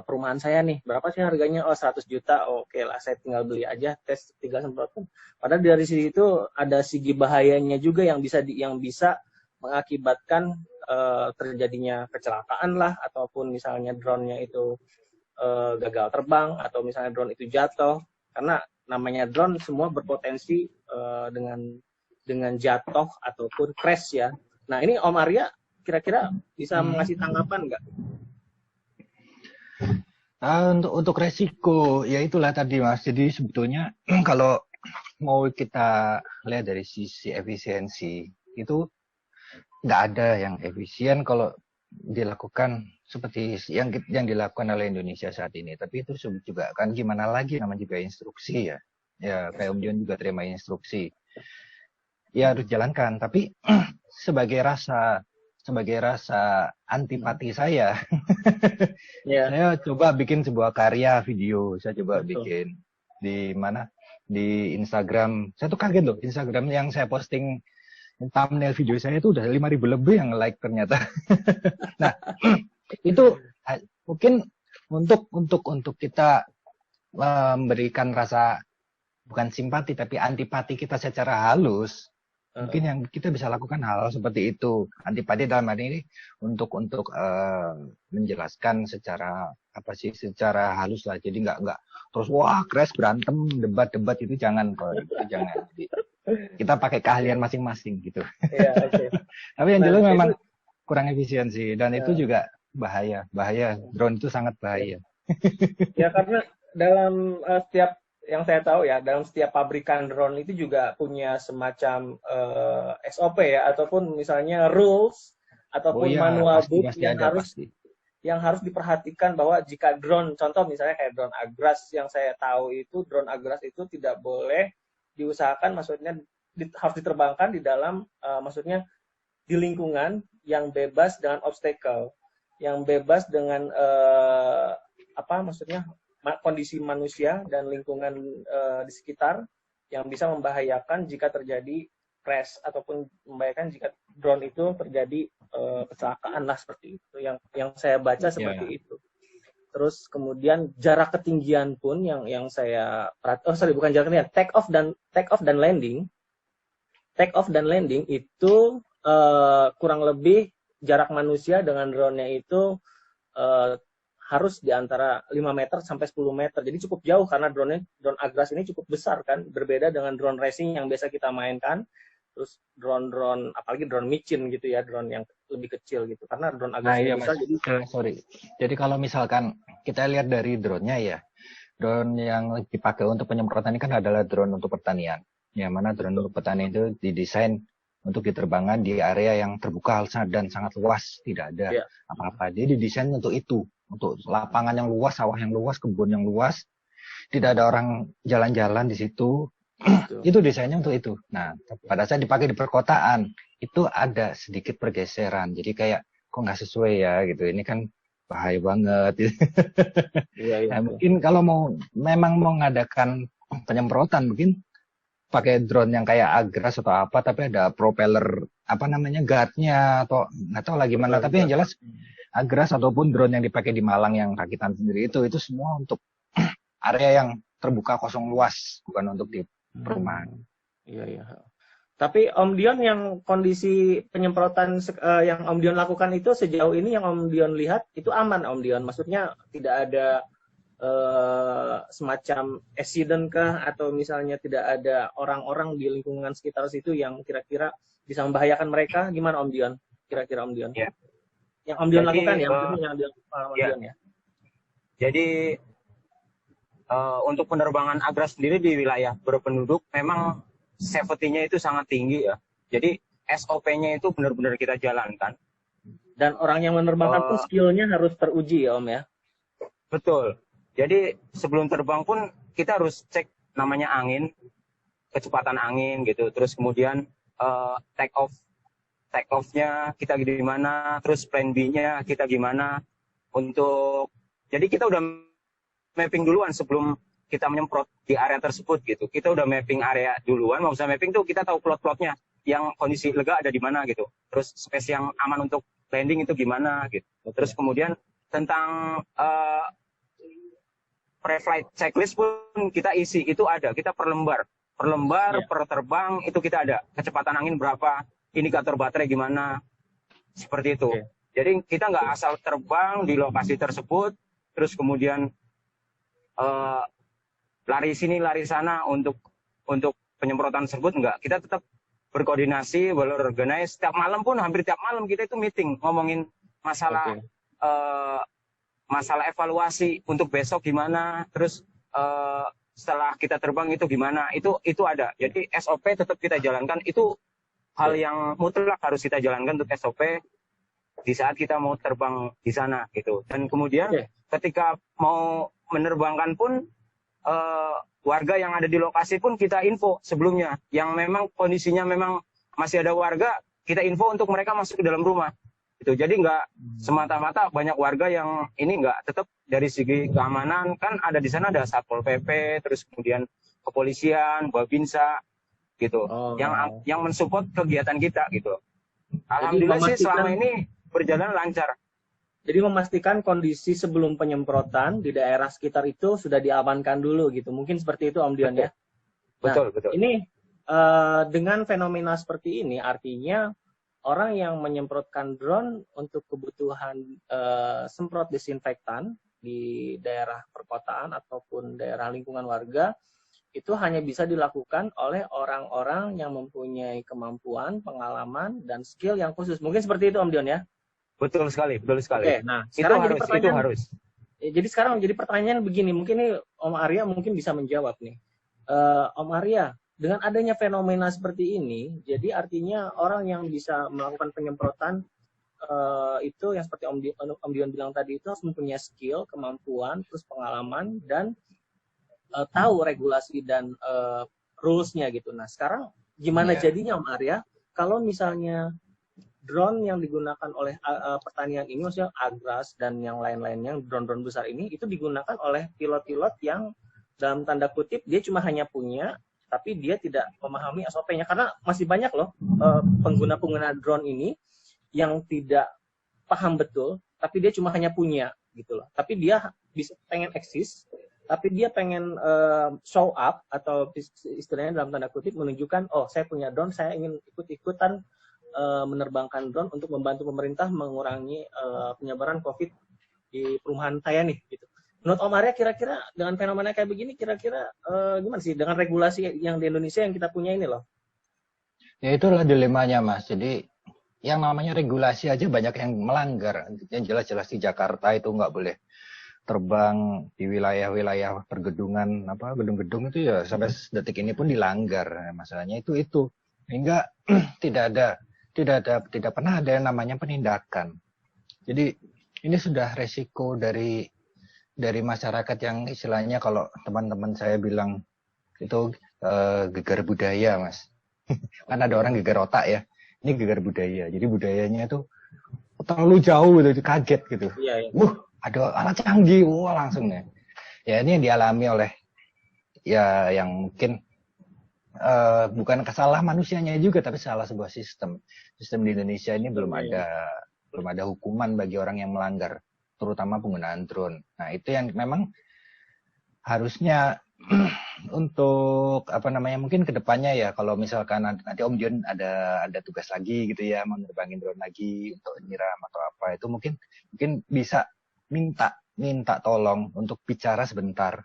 perumahan saya nih. Berapa sih harganya? 100 juta. Oke lah, saya tinggal beli aja, tes 3 semprotan. Padahal dari situ ada segi bahayanya juga yang bisa mengakibatkan terjadinya kecelakaan lah, ataupun misalnya drone-nya itu gagal terbang, atau misalnya drone itu jatuh. Karena namanya drone semua berpotensi dengan jatuh ataupun crash ya. Nah, ini Om Arya kira-kira bisa mengasih tanggapan nggak? Untuk resiko, ya itulah tadi Mas. Jadi sebetulnya kalau mau kita lihat dari sisi efisiensi, itu nggak ada yang efisien kalau dilakukan seperti yang dilakukan oleh Indonesia saat ini. Tapi itu juga kan gimana lagi, namanya juga instruksi ya. Ya kayak Om Dion juga terima instruksi. Ya harus jalankan. Tapi sebagai rasa antipati saya, saya coba bikin sebuah karya video. Saya coba bikin di mana, di Instagram. Saya tuh kaget loh, Instagram yang saya posting thumbnail video saya itu udah 5.000 lebih yang like ternyata. Nah, itu mungkin untuk kita memberikan rasa bukan simpati tapi antipati kita secara halus. Mungkin yang kita bisa lakukan hal seperti itu. Antipati dalam hal ini untuk menjelaskan secara secara halus lah. Jadi nggak terus crash, berantem, debat itu jangan. Jangan. Kita pakai keahlian masing-masing gitu. Ya, okay. Tapi yang jelas memang kurang efisiensi dan itu juga bahaya. Drone itu sangat bahaya. Ya karena dalam setiap yang saya tahu ya, dalam setiap pabrikan drone itu juga punya semacam SOP ya, ataupun misalnya rules ataupun manual book yang harus diperhatikan bahwa jika drone, contoh misalnya kayak drone Agras yang saya tahu itu, drone Agras itu tidak boleh diusahakan, maksudnya harus diterbangkan di dalam, maksudnya di lingkungan yang bebas dengan obstacle, yang bebas dengan maksudnya kondisi manusia dan lingkungan di sekitar yang bisa membahayakan jika terjadi crash ataupun membahayakan jika drone itu terjadi kecelakaan lah, seperti itu yang saya baca seperti itu. Terus kemudian jarak ketinggian pun yang saya bukan jarak ketinggian, take off dan landing itu kurang lebih jarak manusia dengan drone-nya itu harus di antara 5 meter sampai 10 meter. Jadi cukup jauh karena drone Agras ini cukup besar kan, berbeda dengan drone racing yang biasa kita mainkan terus drone-drone, apalagi drone micin gitu ya, drone yang lebih kecil gitu. Karena drone Nah agak iya besar, mas, jadi sorry. Jadi kalau misalkan kita lihat dari drone-nya ya, drone yang dipakai untuk penyemprotan ini kan adalah drone untuk pertanian. Yang mana drone untuk pertanian itu didesain untuk diterbangkan di area yang terbuka dan sangat luas, tidak ada ya, apa-apa. Dia didesain untuk itu, untuk lapangan yang luas, sawah yang luas, kebun yang luas, tidak ada orang jalan-jalan di situ. gitu. Itu desainnya untuk itu. Nah, pada saat dipakai di perkotaan, itu ada sedikit pergeseran. Jadi kayak, kok nggak sesuai ya gitu. Ini kan bahaya banget. Iya, iya. Nah, mungkin kalau memang mau mengadakan penyemprotan, mungkin pakai drone yang kayak Agras atau apa, tapi ada propeller apa namanya guardnya atau nggak tahu lah gimana. Tapi yang jelas Agras ataupun drone yang dipakai di Malang yang rakitan sendiri itu semua untuk area yang terbuka kosong luas, bukan untuk di perumahan. Iya, iya. Tapi Om Dion, yang kondisi penyemprotan yang Om Dion lakukan itu sejauh ini yang Om Dion lihat itu aman, Om Dion? Maksudnya tidak ada semacam accident kah, atau misalnya tidak ada orang-orang di lingkungan sekitar situ yang kira-kira bisa membahayakan mereka? Gimana Om Dion? Kira-kira Om Dion? Ya. Yang Om Dion Jadi, lakukan ya, maksudnya yang Om ya. Dion ya. Jadi untuk penerbangan Agras sendiri di wilayah berpenduduk memang safety-nya itu sangat tinggi ya. Jadi SOP-nya itu benar-benar kita jalankan. Dan orang yang menerbangkan pun skill-nya harus teruji ya Om ya. Betul. Jadi sebelum terbang pun kita harus cek namanya angin, kecepatan angin gitu. Terus kemudian take off-nya kita di mana, terus plan B-nya kita gimana. Jadi kita udah mapping duluan sebelum kita menyemprot di area tersebut gitu. Kita udah mapping area duluan. Maksudnya mapping tuh kita tahu plot-plotnya yang kondisi lega ada di mana gitu. Terus space yang aman untuk landing itu gimana gitu. Terus kemudian tentang pre-flight checklist pun kita isi, itu ada. Kita per lembar, per terbang itu kita ada. Kecepatan angin berapa, indikator baterai gimana, seperti itu. Jadi kita nggak asal terbang di lokasi tersebut, terus kemudian lari sini lari sana untuk penyemprotan tersebut, enggak. Kita tetap berkoordinasi, well-organized. Setiap malam pun, hampir tiap malam kita itu meeting ngomongin masalah masalah evaluasi untuk besok gimana, terus setelah kita terbang itu gimana, itu ada. Jadi SOP tetap kita jalankan, itu hal yang mutlak harus kita jalankan untuk SOP di saat kita mau terbang di sana gitu. Dan kemudian ketika mau menerbangkan pun warga yang ada di lokasi pun kita info sebelumnya, yang memang kondisinya memang masih ada warga, kita info untuk mereka masuk ke dalam rumah. Gitu. Jadi nggak semata-mata banyak warga yang ini, nggak, tetap dari segi keamanan kan ada di sana, ada Satpol PP, terus kemudian kepolisian, Babinsa gitu, yang mensupport kegiatan kita gitu. Alhamdulillah sih selama ini berjalan lancar. Jadi memastikan kondisi sebelum penyemprotan di daerah sekitar itu sudah diamankan dulu gitu. Mungkin seperti itu Om Dion ya. Betul. Ini dengan fenomena seperti ini artinya orang yang menyemprotkan drone untuk kebutuhan semprot disinfektan di daerah perkotaan ataupun daerah lingkungan warga itu hanya bisa dilakukan oleh orang-orang yang mempunyai kemampuan, pengalaman, dan skill yang khusus. Mungkin seperti itu Om Dion ya? Betul sekali. Oke, nah sekarang itu harus. Jadi sekarang jadi pertanyaan begini, mungkin nih Om Arya mungkin bisa menjawab nih. Om Arya, dengan adanya fenomena seperti ini, jadi artinya orang yang bisa melakukan penyemprotan itu yang seperti Om Dion bilang tadi itu harus mempunyai skill, kemampuan, terus pengalaman, dan tahu regulasi dan rules-nya gitu. Nah sekarang gimana jadinya Om Arya kalau misalnya drone yang digunakan oleh pertanian ini, maksudnya Agras dan yang lain-lainnya, drone-drone besar ini, itu digunakan oleh pilot-pilot yang dalam tanda kutip dia cuma hanya punya, tapi dia tidak memahami SOP-nya. Karena masih banyak loh pengguna-pengguna drone ini yang tidak paham betul, tapi dia cuma hanya punya gitu loh. Tapi dia bisa pengen eksis, tapi dia pengen show up atau istilahnya dalam tanda kutip menunjukkan, oh saya punya drone, saya ingin ikut-ikutan menerbangkan drone untuk membantu pemerintah mengurangi penyebaran COVID di perumahan saya nih gitu. Menurut Om Arya kira-kira dengan fenomena kayak begini kira-kira gimana sih dengan regulasi yang di Indonesia yang kita punya ini loh? Ya itulah dilemanya Mas. Jadi yang namanya regulasi aja banyak yang melanggar. Yang jelas-jelas di Jakarta itu nggak boleh terbang di wilayah-wilayah pergedungan gedung-gedung itu ya sampai detik ini pun dilanggar. Masalahnya itu hingga tidak pernah ada yang namanya penindakan. Jadi ini sudah resiko dari masyarakat yang istilahnya kalau teman-teman saya bilang itu gegar budaya Mas. Kan ada orang gegar otak ya. Ini gegar budaya. Jadi budayanya itu terlalu jauh gitu, kaget gitu. Iya. Ada alat canggih, langsung ya. Ya ini yang dialami oleh ya yang mungkin bukan salah manusianya juga, tapi salah sebuah sistem. Sistem di Indonesia ini belum ada hukuman bagi orang yang melanggar, terutama penggunaan drone. Nah itu yang memang harusnya untuk mungkin kedepannya ya kalau misalkan nanti Om Dion ada tugas lagi gitu ya mau nerbangin drone lagi untuk nyiram atau apa itu mungkin bisa minta tolong untuk bicara sebentar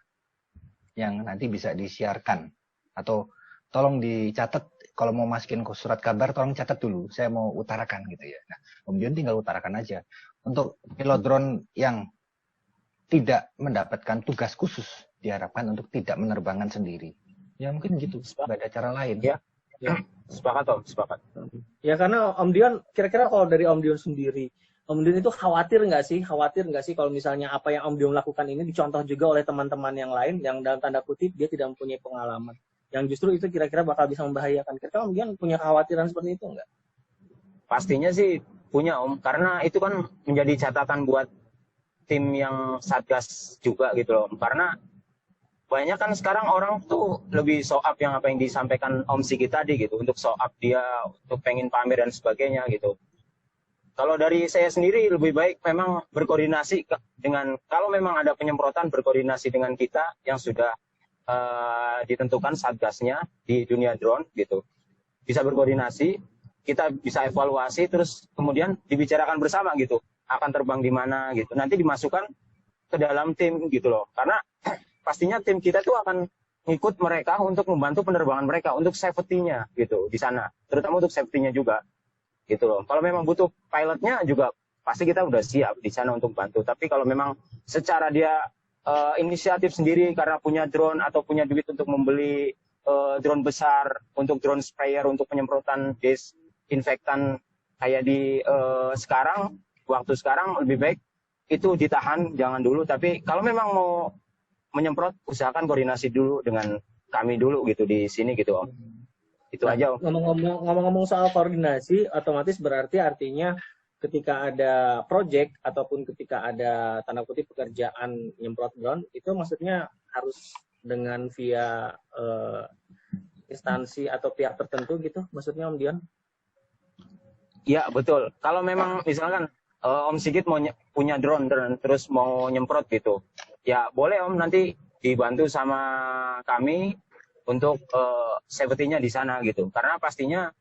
yang nanti bisa disiarkan atau tolong dicatat kalau mau masukin ke surat kabar tolong catat dulu saya mau utarakan gitu ya. Nah Om Dion tinggal utarakan aja untuk pilot drone yang tidak mendapatkan tugas khusus diharapkan untuk tidak menerbangkan sendiri. Ya mungkin gitu, ada cara lain. Ya. Sepakat Om, sepakat. Ya karena Om Dion, kira-kira kalau dari Om Dion sendiri, Om Dion itu khawatir nggak sih kalau misalnya apa yang Om Dion lakukan ini dicontoh juga oleh teman-teman yang lain yang dalam tanda kutip dia tidak mempunyai pengalaman. Yang justru itu kira-kira bakal bisa membahayakan. Kira-kira Om Dion punya kekhawatiran seperti itu nggak? Pastinya sih punya Om, karena itu kan menjadi catatan buat tim yang Satgas juga gitu loh. Karena banyak kan sekarang orang tuh lebih show up yang apa yang disampaikan Om Sigit tadi gitu. Untuk show up dia, untuk pengen pamer dan sebagainya gitu. Kalau dari saya sendiri lebih baik memang berkoordinasi dengan, kalau memang ada penyemprotan berkoordinasi dengan kita yang sudah ditentukan Satgasnya di dunia drone gitu. Bisa berkoordinasi, kita bisa evaluasi, terus kemudian dibicarakan bersama gitu. Akan terbang di mana gitu. Nanti dimasukkan ke dalam tim gitu loh. Karena pastinya tim kita tuh akan ngikut mereka untuk membantu penerbangan mereka, untuk safety-nya gitu di sana. Terutama untuk safety-nya juga gitu loh. Kalau memang butuh pilotnya juga pasti kita udah siap di sana untuk bantu. Tapi kalau memang secara dia inisiatif sendiri karena punya drone atau punya duit untuk membeli drone besar, untuk drone sprayer, untuk penyemprotan disinfektan kayak di waktu sekarang lebih baik itu ditahan, jangan dulu. Tapi kalau memang mau menyemprot, usahakan koordinasi dulu dengan kami dulu gitu di sini gitu Om. Itu aja Om. Ngomong-ngomong soal koordinasi, otomatis berarti artinya ketika ada project ataupun ketika ada tanda kutip pekerjaan nyemprot drone, itu maksudnya harus dengan via instansi atau pihak tertentu gitu, maksudnya Om Dion? Iya betul. Kalau memang misalkan Om Sigit mau punya drone terus mau nyemprot gitu, ya boleh Om nanti dibantu sama kami untuk safety-nya di sana gitu. Karena pastinya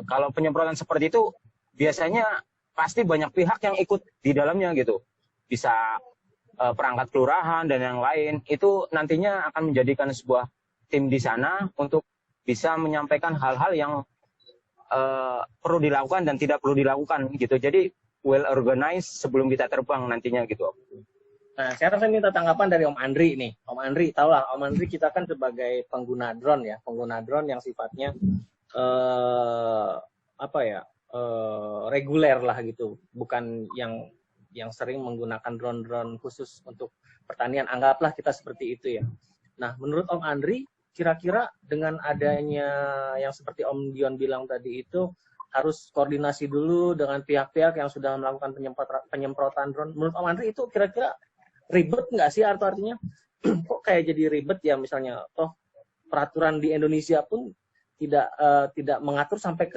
kalau penyemprotan seperti itu biasanya pasti banyak pihak yang ikut di dalamnya gitu. Bisa perangkat kelurahan dan yang lain. Itu nantinya akan menjadikan sebuah tim di sana untuk bisa menyampaikan hal-hal yang perlu dilakukan dan tidak perlu dilakukan gitu. Jadi well organized sebelum kita terbang nantinya gitu. Nah, sekarang saya minta tanggapan dari Om Andri nih. Om Andri, tahu lah, Om Andri kita kan sebagai pengguna drone ya, pengguna drone yang sifatnya reguler lah gitu, bukan yang sering menggunakan drone-drone khusus untuk pertanian. Anggaplah kita seperti itu ya. Nah, menurut Om Andri, kira-kira dengan adanya yang seperti Om Dion bilang tadi itu harus koordinasi dulu dengan pihak-pihak yang sudah melakukan penyemprotan drone. Menurut Om Andri itu kira-kira ribet nggak sih artinya? Kok kayak jadi ribet ya misalnya? Toh peraturan di Indonesia pun tidak mengatur sampai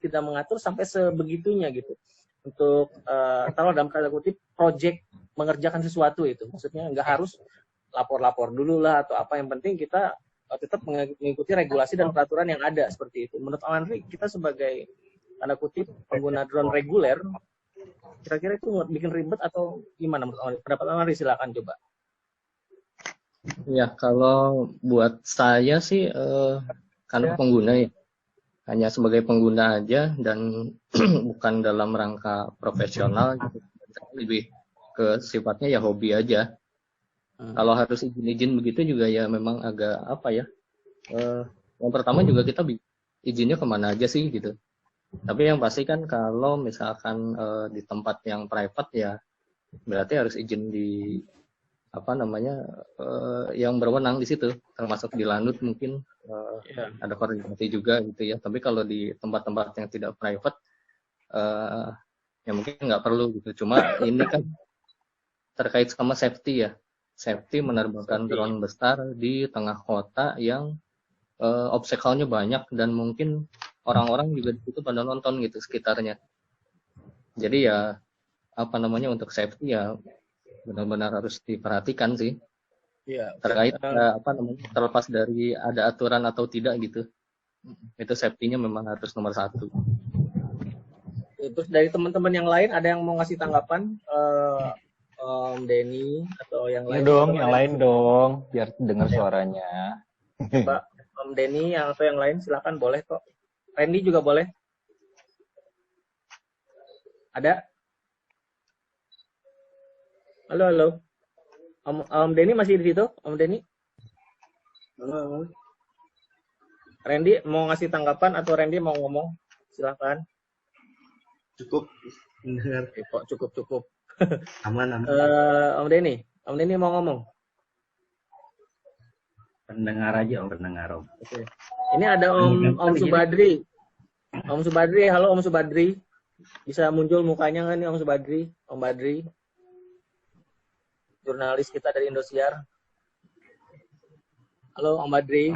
tidak mengatur sampai sebegitunya gitu. Untuk kalau dalam kata kutip project mengerjakan sesuatu itu, maksudnya nggak harus lapor-lapor dulu lah atau apa, yang penting kita tetap mengikuti regulasi dan peraturan yang ada seperti itu. Menurut Om Andri, kita sebagai tanda kutip pengguna drone reguler, kira-kira itu bikin ribet atau gimana menurut Om Andri? Pendapat Om Andri silakan coba. Ya, kalau buat saya sih karena pengguna ya, hanya sebagai pengguna aja dan bukan dalam rangka profesional gitu. Lebih ke sifatnya ya hobi aja. Kalau harus izin begitu juga ya memang agak apa ya, yang pertama juga kita izinnya kemana aja sih gitu. Tapi yang pasti kan kalau misalkan di tempat yang private ya berarti harus izin di apa namanya yang berwenang di situ, termasuk di Lanut mungkin ada koordinasi juga gitu ya. Tapi kalau di tempat-tempat yang tidak private ya mungkin nggak perlu gitu. Cuma ini kan terkait sama safety ya, safety menerbangkan drone besar di tengah kota yang obstacle-nya banyak dan mungkin orang-orang juga di situ pada nonton gitu sekitarnya. Jadi ya apa namanya untuk safety ya benar-benar harus diperhatikan sih. Iya. Terkait apa namanya terlepas dari ada aturan atau tidak gitu. Itu safety-nya memang harus nomor 1. Terus dari teman-teman yang lain ada yang mau ngasih tanggapan Om Denny atau yang lain? Yang lain dong, biar dengar suaranya. Coba Om Denny atau yang lain silakan boleh kok. Randy juga boleh. Ada? Halo. Om Denny masih di situ? Om Denny? Halo. Randy mau ngasih tanggapan atau Randy mau ngomong? Silakan. Cukup dengar. Kok cukup. Aman. Om Denny mau ngomong? Pendengar aja, pendengar. Oke. Ini ada Om Subadri. Om Subadri, halo Om Subadri. Bisa muncul mukanya nggak nih Om Subadri? Om Badri. Jurnalis kita dari Indosiar. Halo Om Badri.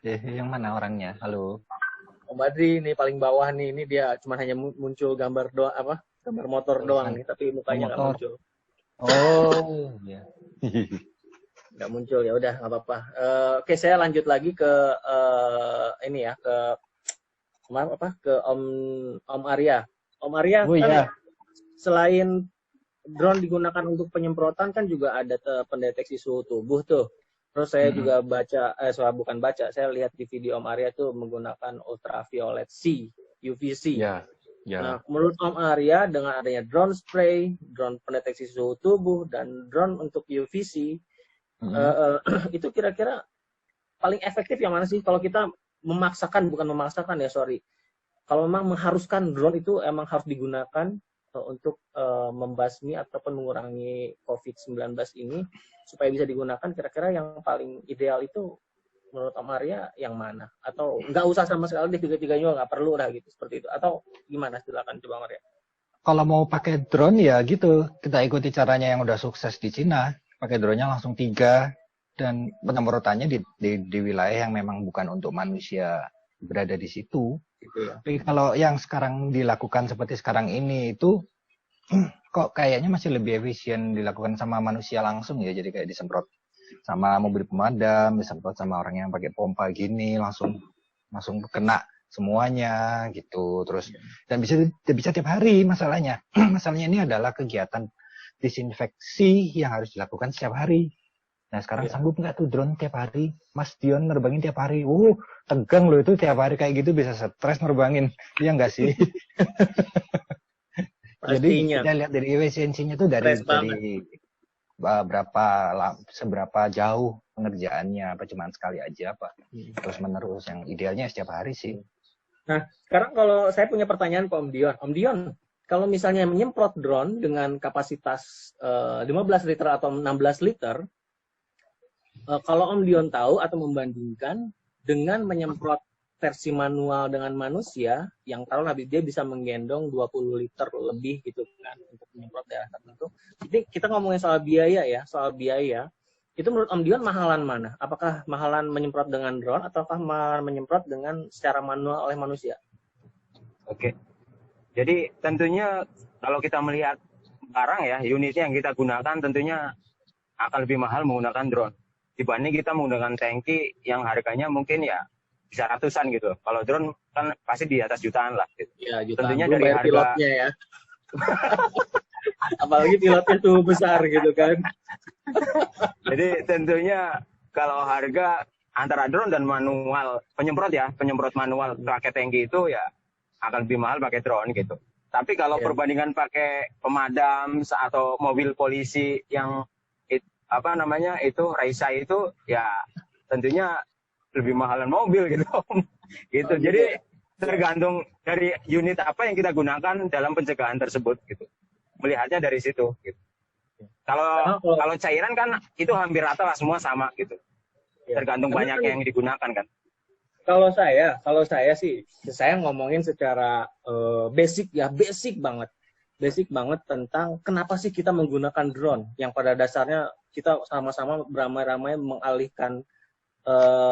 Yang mana orangnya? Halo. Om Badri ini paling bawah nih. Ini dia cuma hanya muncul gambar doang apa? Gambar motor doang nih, tapi mukanya nggak muncul. Oh, iya. Nggak muncul, ya udah nggak apa-apa. Oke, saya lanjut lagi ke ini ya, ke Om Arya. Om Arya, selain drone digunakan untuk penyemprotan kan juga ada pendeteksi suhu tubuh tuh. Terus saya juga saya lihat di video Om Arya tuh menggunakan ultraviolet C, UVC. Ya. Nah, menurut Om Arya dengan adanya drone spray, drone pendeteksi suhu tubuh, dan drone untuk UVC, itu kira-kira paling efektif yang mana sih? Kalau kita kalau memang mengharuskan drone itu emang harus digunakan untuk membasmi ataupun mengurangi COVID-19 ini supaya bisa digunakan, kira-kira yang paling ideal itu menurut Om Arya yang mana? Atau nggak usah sama sekali deh, tiga-tiganya nggak perlu lah gitu, seperti itu. Atau gimana? Silakan coba Om Arya. Kalau mau pakai drone ya gitu, kita ikuti caranya yang udah sukses di Cina. Pakai drone-nya langsung 3 dan penyemprotannya di wilayah yang memang bukan untuk manusia berada di situ. Gitu ya. Tapi kalau yang sekarang dilakukan seperti sekarang ini itu kok kayaknya masih lebih efisien dilakukan sama manusia langsung ya. Jadi kayak disemprot sama mobil pemadam, disemprot sama orang yang pakai pompa gini, langsung kena semuanya gitu. Terus dan bisa tiap hari masalahnya. Masalahnya ini adalah kegiatan disinfeksi yang harus dilakukan setiap hari. Nah sekarang sanggup nggak tuh drone tiap hari? Mas Dion nerbangin tiap hari. Tegang loh itu tiap hari kayak gitu, bisa stres nerbangin. Iya nggak sih? Jadi kita lihat dari efisiensinya tuh dari seberapa jauh pengerjaannya, apa cuman sekali aja apa terus menerus. Yang idealnya setiap hari sih. Nah sekarang kalau saya punya pertanyaan ke Om Dion, kalau misalnya menyemprot drone dengan kapasitas 15 liter atau 16 liter, kalau Om Dion tahu atau membandingkan dengan menyemprot versi manual dengan manusia, yang taruhlah dia bisa menggendong 20 liter lebih gitu kan untuk menyemprot daerah tertentu. Jadi kita ngomongin soal biaya ya, itu menurut Om Dion mahalan mana? Apakah mahalan menyemprot dengan drone ataukah mahalan menyemprot dengan secara manual oleh manusia? Oke. Jadi tentunya kalau kita melihat barang ya, unitnya yang kita gunakan tentunya akan lebih mahal menggunakan drone dibanding kita menggunakan tangki yang harganya mungkin ya bisa ratusan gitu. Kalau drone kan pasti di atas jutaan lah. Gitu. Ya, jutaan. Tentunya dari harga pilotnya ya. Apalagi pilotnya tuh besar gitu kan. Jadi tentunya kalau harga antara drone dan manual penyemprot ya, penyemprot manual pakai tangki itu ya akan lebih mahal pakai drone gitu. Tapi kalau perbandingan pakai pemadam atau mobil polisi yang itu Raisa itu ya tentunya lebih mahalan mobil gitu. Gitu. Jadi tergantung dari unit apa yang kita gunakan dalam pencegahan tersebut gitu. Melihatnya dari situ gitu. Kalau cairan kan itu hampir rata lah, semua sama gitu. Tergantung banyaknya yang digunakan kan. Kalau saya sih, saya ngomongin secara basic banget tentang kenapa sih kita menggunakan drone, yang pada dasarnya kita sama-sama beramai-ramai mengalihkan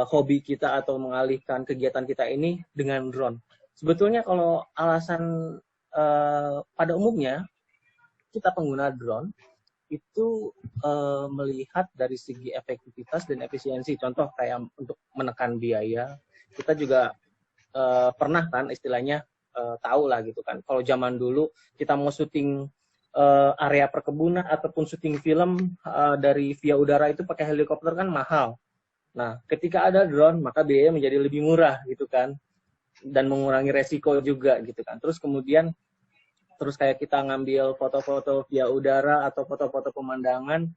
hobi kita atau mengalihkan kegiatan kita ini dengan drone. Sebetulnya kalau alasan pada umumnya kita pengguna drone itu melihat dari segi efektivitas dan efisiensi. Contoh kayak untuk menekan biaya, kita juga pernah kan istilahnya tahu lah gitu kan. Kalau zaman dulu kita mau syuting area perkebunan ataupun syuting film dari via udara itu pakai helikopter kan mahal. Nah, ketika ada drone maka biayanya menjadi lebih murah gitu kan, dan mengurangi resiko juga gitu kan. Terus kemudian kayak kita ngambil foto-foto via udara atau foto-foto pemandangan,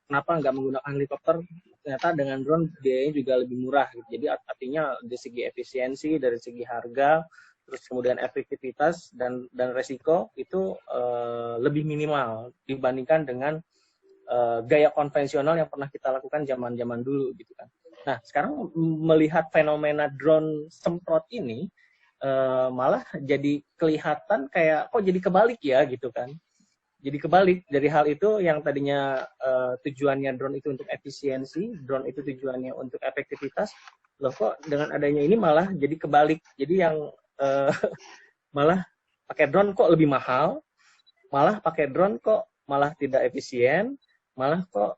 kenapa nggak menggunakan helikopter? Ternyata dengan drone biayanya juga lebih murah gitu. Jadi artinya dari segi efisiensi, dari segi harga, terus kemudian efektivitas dan resiko itu lebih minimal dibandingkan dengan gaya konvensional yang pernah kita lakukan zaman-zaman dulu gitu kan. Nah, sekarang melihat fenomena drone semprot ini malah jadi kelihatan kayak kok jadi kebalik ya gitu kan. Jadi kebalik dari hal itu yang tadinya tujuannya drone itu untuk efisiensi, drone itu tujuannya untuk efektivitas, loh kok dengan adanya ini malah jadi kebalik. Jadi yang malah pakai drone kok lebih mahal, malah pakai drone kok malah tidak efisien, malah kok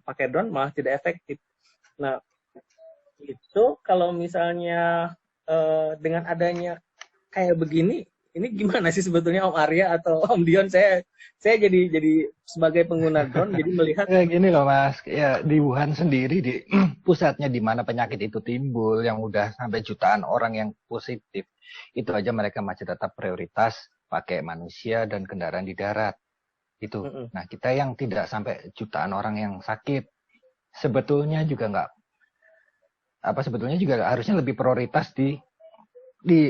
pakai drone malah tidak efektif. Nah, itu kalau misalnya dengan adanya kayak begini, ini gimana sih sebetulnya Om Arya atau Om Dion? Saya jadi sebagai pengguna drone jadi melihat kayak gini loh Mas, ya di Wuhan sendiri, di pusatnya di mana penyakit itu timbul, yang udah sampai jutaan orang yang positif, itu aja mereka masih tetap prioritas pakai manusia dan kendaraan di darat itu. Nah, kita yang tidak sampai jutaan orang yang sakit sebetulnya juga sebetulnya juga harusnya lebih prioritas di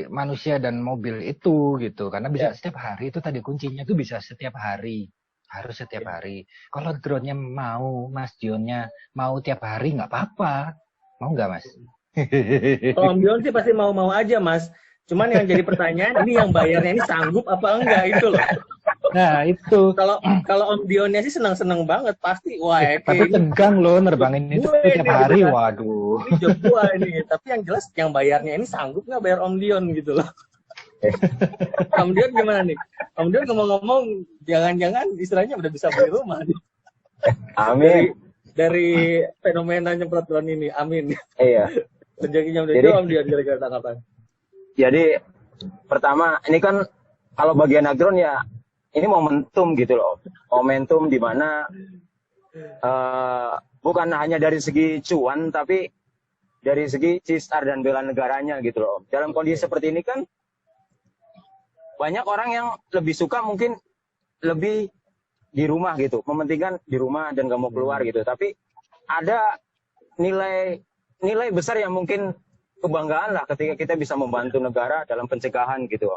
manusia dan mobil itu gitu, karena bisa setiap hari. Itu tadi kuncinya tuh bisa setiap hari, harus setiap hari. Kalau drone-nya mau, Mas Dionnya mau tiap hari nggak apa-apa, mau nggak Mas? Kalau Om Dion sih pasti mau-mau aja Mas. Cuman yang jadi pertanyaan ini yang bayarnya ini sanggup apa enggak itu loh. Nah itu. Kalau Om Dionnya sih senang-senang banget pasti. Wah, tapi tegang loh nerbangin itu tiap hari. Waduh. Ini job gua ini. Tapi yang jelas yang bayarnya ini sanggup nggak bayar Om Dion gitu loh. Om Dion gimana nih? Om Dion ngomong-ngomong jangan-jangan istilahnya udah bisa beli rumah nih. Amin. Dari fenomena nyemprot drone ini. Amin. Iya. Rezekinya udah jauh Om Dion kira-kira tanggapan. Jadi pertama ini kan kalau bagian drone ya ini momentum gitu loh, momentum di mana bukan hanya dari segi cuan tapi dari segi cistar dan bela negaranya gitu loh. Dalam kondisi seperti ini kan banyak orang yang lebih suka mungkin lebih di rumah gitu, mementingkan di rumah dan gak mau keluar gitu. Tapi ada nilai besar yang mungkin kebanggaan lah ketika kita bisa membantu negara dalam pencegahan gitu.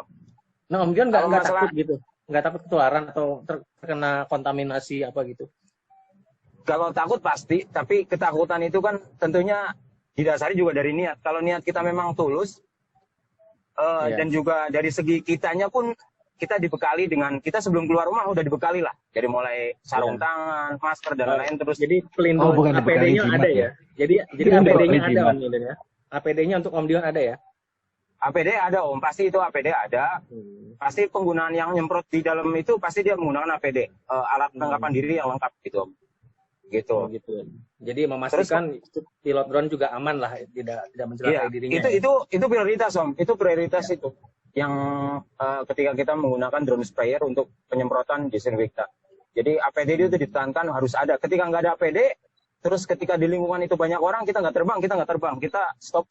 Nah, Om Dion nggak takut gitu? Nggak takut ketularan atau terkena kontaminasi apa gitu? Kalau takut pasti, tapi ketakutan itu kan tentunya didasari juga dari niat. Kalau niat kita memang tulus, dan juga dari segi kitanya pun kita dibekali dengan, kita sebelum keluar rumah udah dibekali lah. Jadi mulai sarung tangan, masker, dan lain-lain terus. Jadi pelindung APD-nya ada ya? Jadi APD-nya ada Om Dion ya? APD-nya untuk Om Dion ada ya? APD ada Om, pasti itu APD ada. Pasti penggunaan yang nyemprot di dalam itu pasti dia menggunakan APD, alat tangkapan diri yang lengkap gitu Om. Gitu. Jadi memastikan pilot drone juga aman lah, tidak mencelakai dirinya. Itu prioritas Om, itu prioritas itu. Yang ketika kita menggunakan drone sprayer untuk penyemprotan disinfektan. Jadi APD itu ditekankan harus ada. Ketika nggak ada APD, terus ketika di lingkungan itu banyak orang, kita nggak terbang, kita stop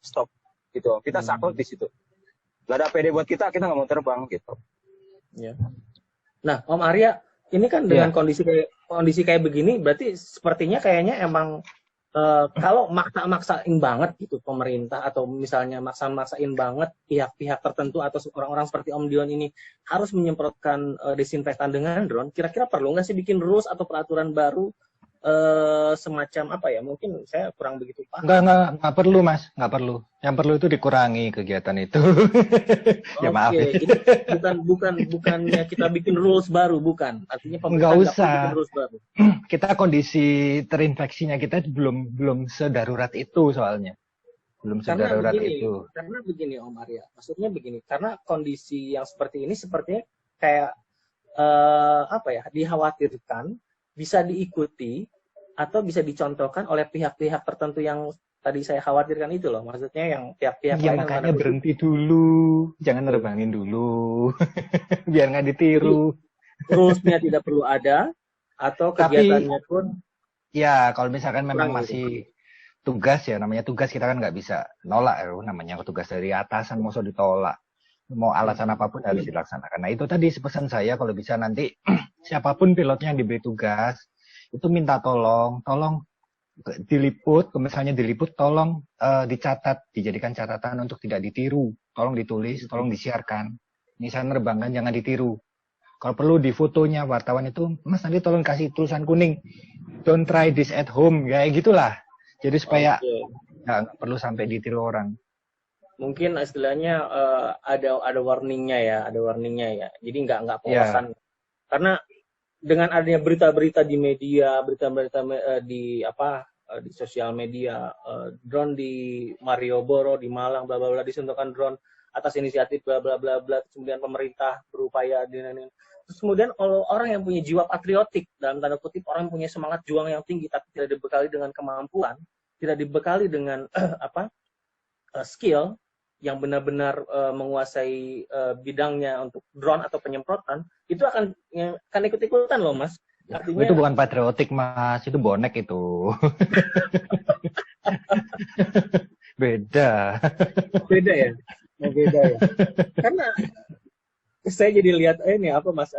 gitu, kita saklek di situ. Gak ada PD buat kita nggak mau terbang gitu. Ya. Nah, Om Arya, ini kan dengan kondisi kayak begini, berarti sepertinya kayaknya emang kalau maksain banget gitu pemerintah atau misalnya maksain banget pihak-pihak tertentu atau orang-orang seperti Om Dion ini harus menyemprotkan desinfektan dengan drone, kira-kira perlu nggak sih bikin rules atau peraturan baru semacam apa ya? Mungkin saya kurang begitu paham. Nggak perlu, Mas. Nggak perlu. Yang perlu itu dikurangi kegiatan itu. Ya maaf. Jadi bukannya kita bikin rules baru, bukan. Artinya pemerintah nggak nggak usah. perlu bikin rules baru. Kita kondisi terinfeksinya kita belum sedarurat itu soalnya. Belum sedarurat itu. Karena begini Om Arya. Maksudnya begini, karena kondisi yang seperti ini sepertinya kayak apa ya? Dikhawatirkan bisa diikuti atau bisa dicontohkan oleh pihak-pihak tertentu yang tadi saya khawatirkan itu loh. Maksudnya yang pihak-pihak ya, lain makanya berhenti dulu, jangan nerbangin dulu, biar nggak ditiru. Rules-nya tidak perlu ada, atau kegiatannya pun. Ya, kalau misalkan memang masih tugas ya, namanya tugas kita kan nggak bisa nolak ya, namanya tugas dari atasan mau ditolak. Mau alasan apapun harus dilaksanakan. Nah itu tadi pesan saya kalau bisa nanti siapapun pilotnya yang diberi tugas, itu minta tolong diliput, misalnya diliput, tolong dicatat, dijadikan catatan untuk tidak ditiru, tolong ditulis, tolong disiarkan. Ini saya nerbangkan jangan ditiru. Kalau perlu di fotonya wartawan itu, Mas nanti tolong kasih tulisan kuning, don't try this at home, kayak gitulah. Jadi supaya nggak perlu sampai ditiru orang. Mungkin istilahnya ada warningnya ya. Jadi nggak polosan. Karena dengan adanya berita-berita di media, berita-berita di sosial media, drone di Malioboro, di Malang, bla bla bla, disentuhkan drone atas inisiatif bla bla bla bla, kemudian pemerintah berupaya terus kemudian orang yang punya jiwa patriotik, dalam tanda kutip orang yang punya semangat juang yang tinggi tapi tidak dibekali dengan kemampuan, tidak dibekali dengan skill yang benar-benar menguasai bidangnya untuk drone atau penyemprotan, itu akan ikut-ikutan loh, Mas. Artinya, itu bukan patriotik, Mas, itu bonek itu. Beda ya. Karena saya jadi lihat ini apa Mas,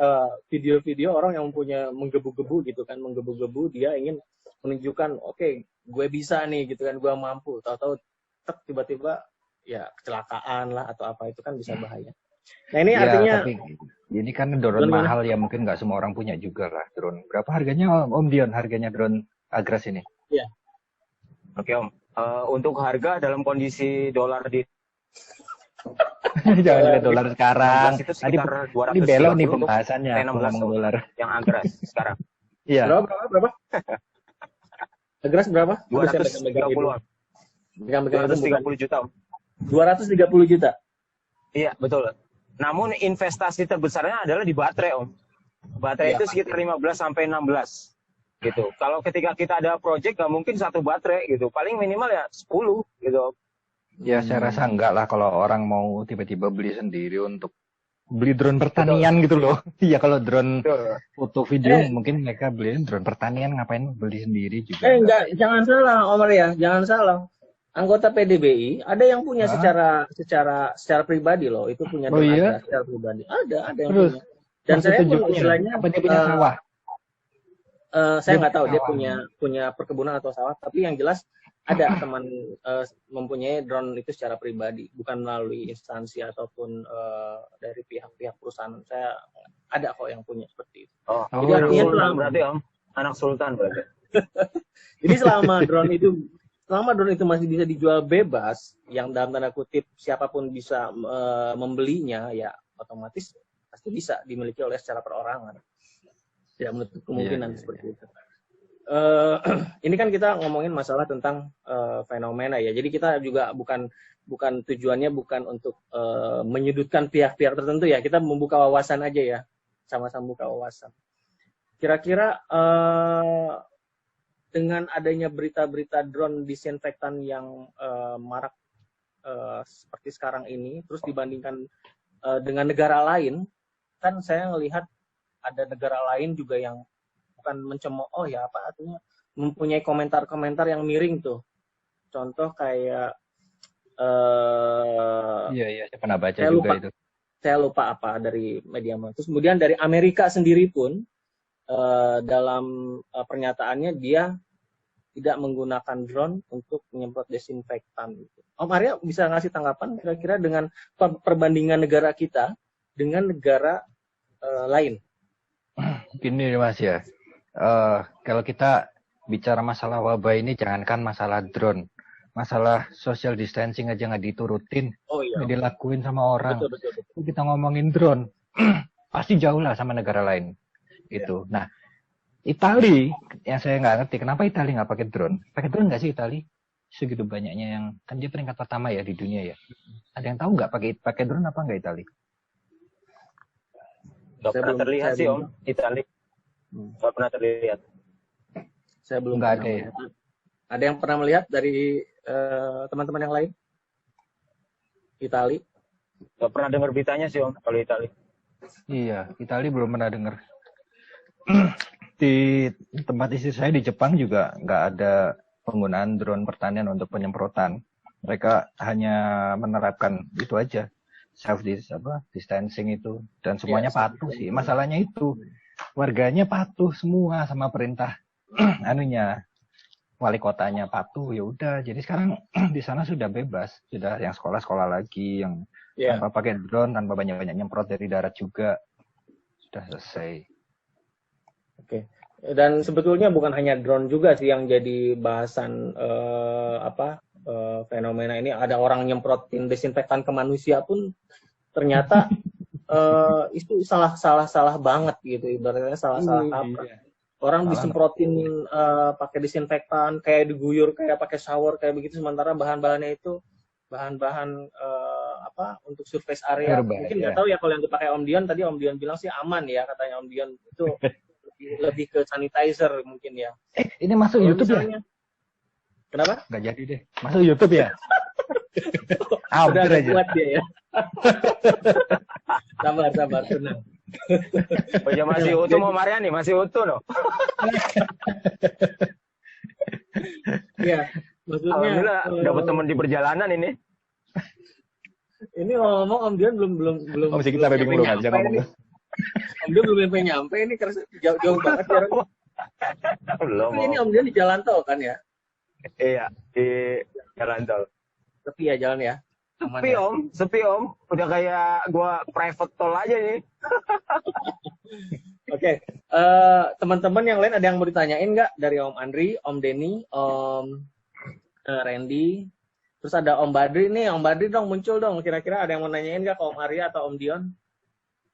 video-video orang yang punya menggebu-gebu gitu kan, dia ingin menunjukkan oke, gue bisa nih gitu kan, gue mampu. Tahu-tahu tiba-tiba ya kecelakaan lah atau apa, itu kan bisa bahaya. Nah ini artinya tapi ini kan drone mahal ya, mungkin nggak semua orang punya juga lah drone. Berapa harganya Om Dion, harganya drone Agras ini? Iya. Oke Om, untuk harga dalam kondisi dolar di jangan lihat dolar sekarang. Nanti ini belok nih pembahasannya ngomong dolar. Yang Agras sekarang. Iya. Berapa? Agras berapa? 230-an. 230 juta Om. 230 juta. Iya, betul. Namun investasi terbesarnya adalah di baterai, Om. Baterai itu sekitar 15 sampai 16 gitu. Kalau ketika kita ada project nggak mungkin satu baterai gitu. Paling minimal ya 10 gitu. Ya, saya rasa enggak lah kalau orang mau tiba-tiba beli sendiri untuk beli drone pertanian gitu loh. Iya, kalau drone foto video mungkin mereka beli drone pertanian, ngapain beli sendiri juga. Enggak, jangan salah Om ya, jangan salah. Anggota PDBI ada yang punya secara pribadi loh, itu punya drone secara pribadi. Ada yang punya. Dan saya pun istilahnya dia punya sawah. Saya nggak tahu dia punya perkebunan atau sawah, tapi yang jelas ada teman mempunyai drone itu secara pribadi, bukan melalui instansi ataupun dari pihak-pihak perusahaan. Saya ada kok yang punya seperti itu. Jadi artinya berarti Om, anak sultan berarti. Jadi selama drone itu masih bisa dijual bebas, yang dalam tanda kutip siapapun bisa membelinya, ya otomatis pasti bisa dimiliki oleh secara perorangan. Tidak menutup kemungkinan seperti itu. Ini kan kita ngomongin masalah tentang fenomena ya. Jadi kita juga bukan tujuannya bukan untuk menyudutkan pihak-pihak tertentu ya. Kita membuka wawasan aja ya, sama-sama buka wawasan. Kira-kira dengan adanya berita-berita drone disinfektan yang marak seperti sekarang ini, terus dibandingkan dengan negara lain, kan saya melihat ada negara lain juga yang bukan mencemooh ya, apa artinya mempunyai komentar-komentar yang miring tuh. Contoh kayak Iya, saya pernah baca saya juga lupa. itu. Saya lupa apa dari media mana. Terus kemudian dari Amerika sendiri pun dalam pernyataannya dia tidak menggunakan drone untuk menyemprot desinfektan. Om Arya bisa ngasih tanggapan kira-kira dengan perbandingan negara kita dengan negara lain? Gini Mas ya, kalau kita bicara masalah wabah ini, jangankan masalah drone, masalah social distancing aja nggak diturutin, nggak dilakuin sama orang. Betul. Kita ngomongin drone, pasti jauh lah sama negara lain. Gitu. Nah, Itali, yang saya nggak ngerti, kenapa Itali nggak pakai drone? Pakai drone nggak sih Itali? Segitu banyaknya yang, kan dia peringkat pertama ya di dunia ya. Ada yang tahu nggak pakai drone apa nggak Itali? Nggak pernah terlihat sih Om, Itali. Nggak pernah terlihat. Saya belum Nggak pernah ada ya? melihat. Ada yang pernah melihat dari teman-teman yang lain? Itali? Nggak pernah dengar beritanya sih Om, kalau Itali. Iya, Itali belum pernah dengar. Di tempat istri saya di Jepang juga nggak ada penggunaan drone pertanian untuk penyemprotan. Mereka hanya menerapkan itu aja, distancing itu, dan semuanya patuh sih. Masalahnya itu warganya patuh semua sama perintah anunya, wali kotanya patuh, ya udah. Jadi sekarang di sana sudah bebas, sudah yang sekolah lagi yang tanpa pakai drone, tanpa banyak nyemprot dari darat juga, sudah selesai. Oke. Dan sebetulnya bukan hanya drone juga sih yang jadi bahasan fenomena ini. Ada orang nyemprotin desinfektan ke manusia pun ternyata itu salah banget gitu. Ibaratnya salah kaprah. Orang disemprotin pakai disinfektan, kayak diguyur, kayak pakai shower, kayak begitu. Sementara bahan-bahannya itu bahan-bahan untuk surface area. Mungkin nggak tahu ya kalau yang dipakai Om Dion. Tadi Om Dion bilang sih aman ya, katanya Om Dion itu lebih ke sanitizer mungkin ya. Ini masuk Kalau YouTube misalnya, ya? Kenapa? Nggak jadi deh. Masuk YouTube ya? Udah aja. Kuat dia ya. sabar, tenang. Oh, masih utuh mau Mariani, masih utuh loh. Iya, maksudnya alhamdulillah dapat teman di perjalanan ini. Ini ngomong Om Dion belum. Masih kita bingung belum aja ngomong. Om Dion belum nyampe ini karena jauh banget jarak. Belum. Ini Om Dion di jalan tol kan ya? Iya, di jalan tol. Sepi ya jalan ya? Aman sepi ya? Sepi Om. Udah kayak gua private tol aja nih. Oke, teman-teman yang lain ada yang mau ditanyain nggak dari Om Andri, Om Denny, Om Randy, terus ada Om Badri nih. Om Badri dong muncul dong. Kira-kira ada yang mau nanyain nggak ke Om Arya atau Om Dion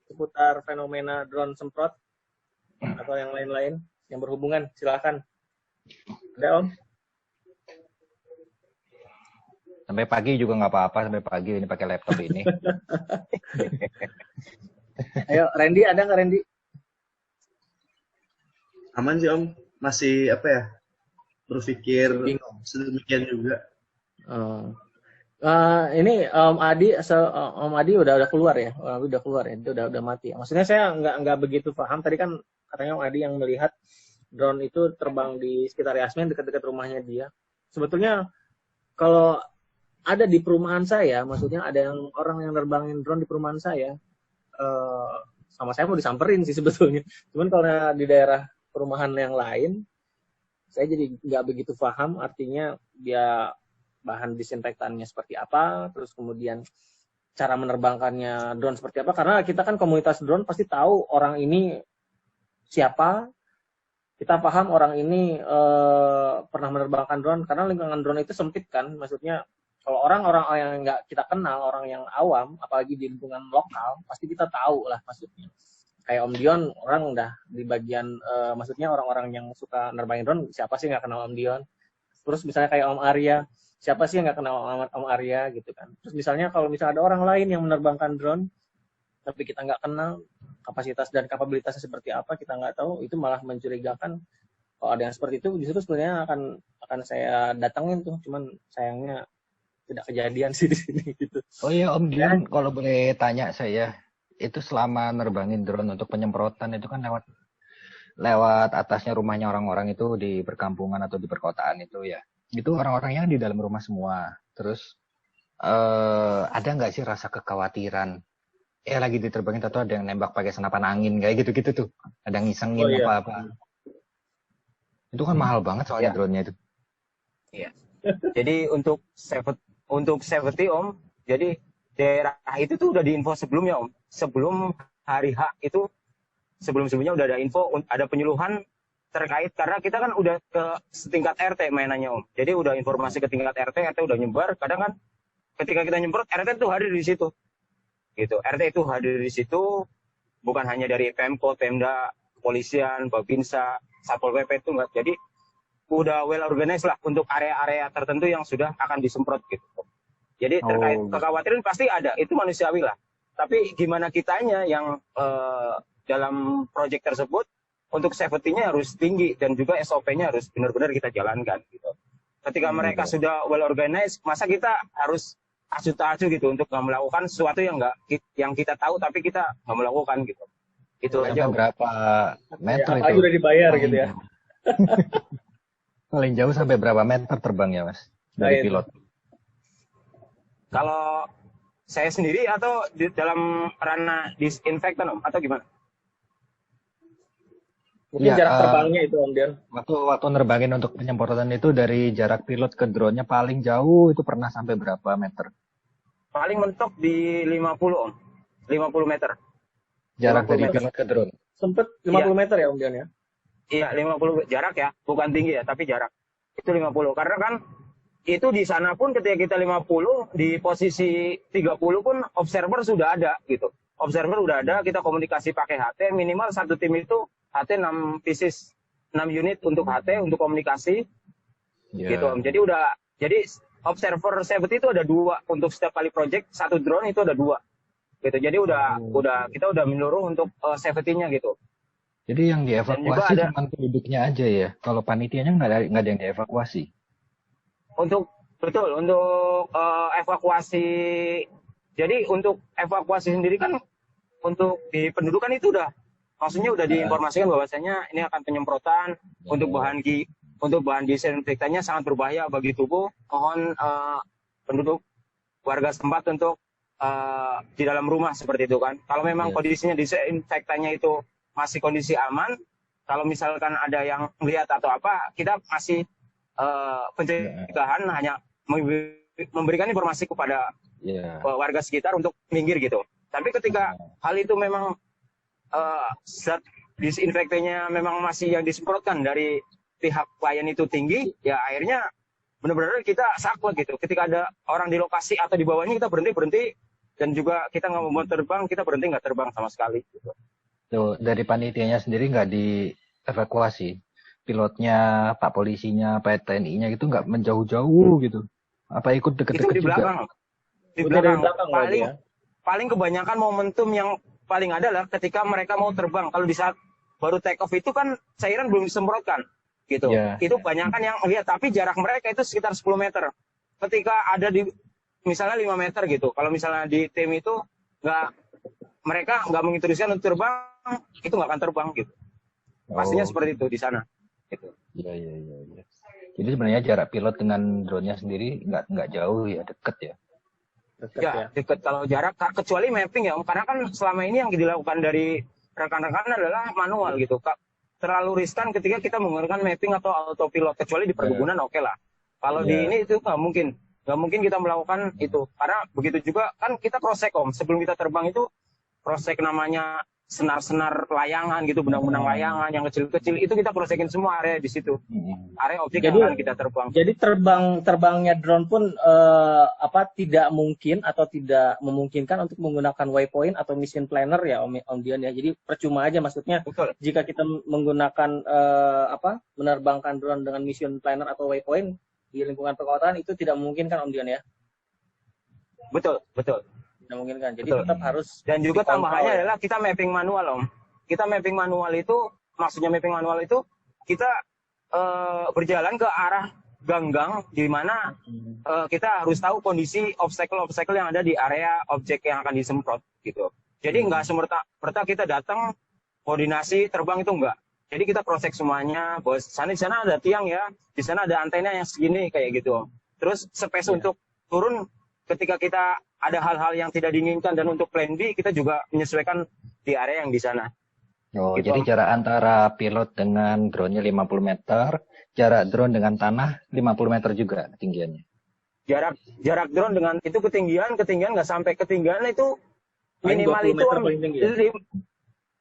seputar fenomena drone semprot atau yang lain-lain yang berhubungan? Silakan. Ada Om? Sampai pagi juga nggak apa-apa, sampai pagi ini pakai laptop ini. Ayo, Randy ada nggak Randy? Aman sih Om, masih berpikir sedemikian juga. Ini Om Adi udah keluar ya, udah keluar ya, itu udah mati. Maksudnya saya nggak begitu paham. Tadi kan katanya Om Adi yang melihat drone itu terbang di sekitar Yasmin dekat-dekat rumahnya dia. Sebetulnya kalau ada di perumahan saya, maksudnya ada orang yang nerbangin drone di perumahan saya, sama saya mau disamperin sih sebetulnya. Cuman kalau di daerah perumahan yang lain, saya jadi nggak begitu paham artinya dia bahan disinfektannya seperti apa, terus kemudian cara menerbangkannya drone seperti apa. Karena kita kan komunitas drone pasti tahu orang ini siapa, kita paham orang ini pernah menerbangkan drone, karena lingkungan drone itu sempit kan, maksudnya kalau orang-orang yang nggak kita kenal, orang yang awam, apalagi di lingkungan lokal, pasti kita tahu lah maksudnya. Kayak Om Dion, orang udah di bagian, maksudnya orang-orang yang suka nerbangin drone, siapa sih nggak kenal Om Dion? Terus misalnya kayak Om Arya, siapa sih yang nggak kenal Om Arya gitu kan? Terus misalnya kalau misalnya ada orang lain yang menerbangkan drone, tapi kita nggak kenal kapasitas dan kapabilitasnya seperti apa, kita nggak tahu, itu malah mencurigakan. Kalau ada yang seperti itu, justru sebenarnya akan saya datangin tuh, cuman sayangnya tidak kejadian sih di sini gitu. Oh iya Om Dion, kalau boleh tanya saya, itu selama nerbangin drone untuk penyemprotan itu kan lewat lewat atasnya rumahnya orang-orang itu di perkampungan atau di perkotaan itu ya. Itu orang-orangnya di dalam rumah semua. Terus ada nggak sih rasa kekhawatiran? Lagi diterbangin atau ada yang nembak pakai senapan angin kayak gitu-gitu tuh. Ada yang ngisengin apa-apa. Itu kan mahal banget soalnya drone-nya itu. Iya. Jadi untuk safety Om, jadi daerah itu tuh udah diinfo sebelumnya Om. Sebelum hari H itu sebelum-sebelumnya udah ada info, ada penyuluhan terkait karena kita kan udah ke setingkat RT mainannya Om. Jadi udah informasi ke tingkat RT udah nyebar. Kadang kan ketika kita nyemprot RT tuh hadir di situ. Gitu. RT itu hadir di situ bukan hanya dari Pemkot, Pemda, kepolisian, Babinsa, Satpol PP itu enggak. Jadi udah well organized lah untuk area-area tertentu yang sudah akan disemprot gitu. Jadi terkait kekhawatiran pasti ada, itu manusiawi lah. Tapi gimana kitanya yang dalam proyek tersebut untuk safety-nya harus tinggi dan juga SOP-nya harus benar-benar kita jalankan gitu. Ketika mereka sudah well organized, masa kita harus acuh-acuh gitu untuk nggak melakukan sesuatu yang kita tahu tapi kita nggak melakukan gitu. Itu aja. Berapa meter itu? Udah dibayar gitu ya. Paling jauh sampai berapa meter terbang ya Mas dari pilot? Kalau saya sendiri atau di dalam ranah disinfektan Om atau gimana? Mungkin jarak terbangnya itu Om Dian. Waktu nerbangin untuk penyemprotan itu dari jarak pilot ke drone-nya paling jauh itu pernah sampai berapa meter? Paling mentok di 50 Om. 50 meter. Jarak dari pilot ke drone. Sempet 50 meter ya Om Dian ya? Iya, 50 jarak ya, bukan tinggi ya, tapi jarak. Itu 50. Karena kan itu di sana pun ketika kita 50, di posisi 30 pun observer sudah ada gitu. Observer udah ada, kita komunikasi pakai HT, minimal satu tim itu HT 6 pieces, 6 unit untuk HT, untuk komunikasi. Gitu Om. Jadi observer safety itu ada 2 untuk setiap kali project, satu drone itu ada 2. Gitu. Jadi kita udah menyeluruh untuk safety-nya gitu. Jadi yang dievakuasi cuma penduduknya aja ya. Kalau panitianya nggak ada yang dievakuasi. Untuk evakuasi. Jadi untuk evakuasi sendiri kan untuk di pendudukan itu maksudnya udah diinformasikan bahwasanya ini akan penyemprotan untuk bahan disinfektannya sangat berbahaya bagi tubuh. Mohon penduduk warga setempat untuk di dalam rumah seperti itu kan. Kalau memang kondisinya disinfektannya itu masih kondisi aman, kalau misalkan ada yang melihat atau apa, kita masih pencegahan hanya memberikan informasi kepada warga sekitar untuk minggir gitu. Tapi ketika hal itu memang zat disinfektannya memang masih yang disemprotkan dari pihak klien itu tinggi, ya akhirnya benar-benar kita saklek gitu. Ketika ada orang di lokasi atau di bawahnya kita berhenti dan juga kita nggak mau terbang, kita berhenti nggak terbang sama sekali gitu. Tuh, dari panitianya sendiri nggak dievakuasi, pilotnya, Pak Polisinya, Pak TNI-nya itu nggak menjauh-jauh gitu, apa ikut deket-deket juga? Di belakang paling kebanyakan momentum yang paling ada lah ketika mereka mau terbang. Kalau di saat baru take off itu kan cairan belum disemprotkan gitu. Itu kebanyakan yang lihat, tapi jarak mereka itu sekitar 10 meter. Ketika ada di misalnya 5 meter gitu, kalau misalnya di tim itu mereka nggak menginstruksikan untuk terbang, itu nggak akan terbang gitu. Pastinya seperti itu di sana. Gitu. Iya. Jadi sebenarnya jarak pilot dengan drone-nya sendiri nggak jauh ya, deket ya. Deket kalau jarak, kecuali mapping ya, karena kan selama ini yang dilakukan dari rekan-rekan adalah manual gitu. Terlalu riskan ketika kita menggunakan mapping atau autopilot, kecuali di perkebunan oke lah. Kalau di ini itu nggak mungkin kita melakukan itu, karena begitu juga kan kita cross check Om, sebelum kita terbang itu cross check namanya senar-senar layangan gitu, benang-benang layangan yang kecil-kecil itu kita cross checkin semua area di situ, area objek yang akan kita terbang. Jadi terbangnya drone pun tidak mungkin atau tidak memungkinkan untuk menggunakan waypoint atau mission planner ya Om Dian ya. Jadi percuma aja maksudnya. Betul. Jika kita menggunakan menerbangkan drone dengan mission planner atau waypoint di lingkungan perkotaan itu tidak memungkinkan Om Dian ya. Betul. Tidak mungkin kan. Jadi tetap harus. Dan juga tambahannya adalah kita mapping manual Om. Kita mapping manual itu, maksudnya mapping manual itu kita berjalan ke arah gang-gang di mana kita harus tahu kondisi obstacle yang ada di area objek yang akan disemprot gitu. Jadi nggak semerta kita datang koordinasi terbang itu enggak. Jadi kita cross check semuanya, bos. Di sana ada tiang ya, di sana ada antena yang segini kayak gitu, Om. Terus space untuk turun ketika kita ada hal-hal yang tidak diinginkan, dan untuk plan B kita juga menyesuaikan di area yang di sana. Oh, Gitu, jadi Om. jarak antara pilot dengan drone-nya 50 meter, jarak drone dengan tanah 50 meter juga ketinggiannya. Jarak drone dengan itu ketinggian nggak sampai ketinggian itu minimal 20 itu meter Om, paling tinggi ya?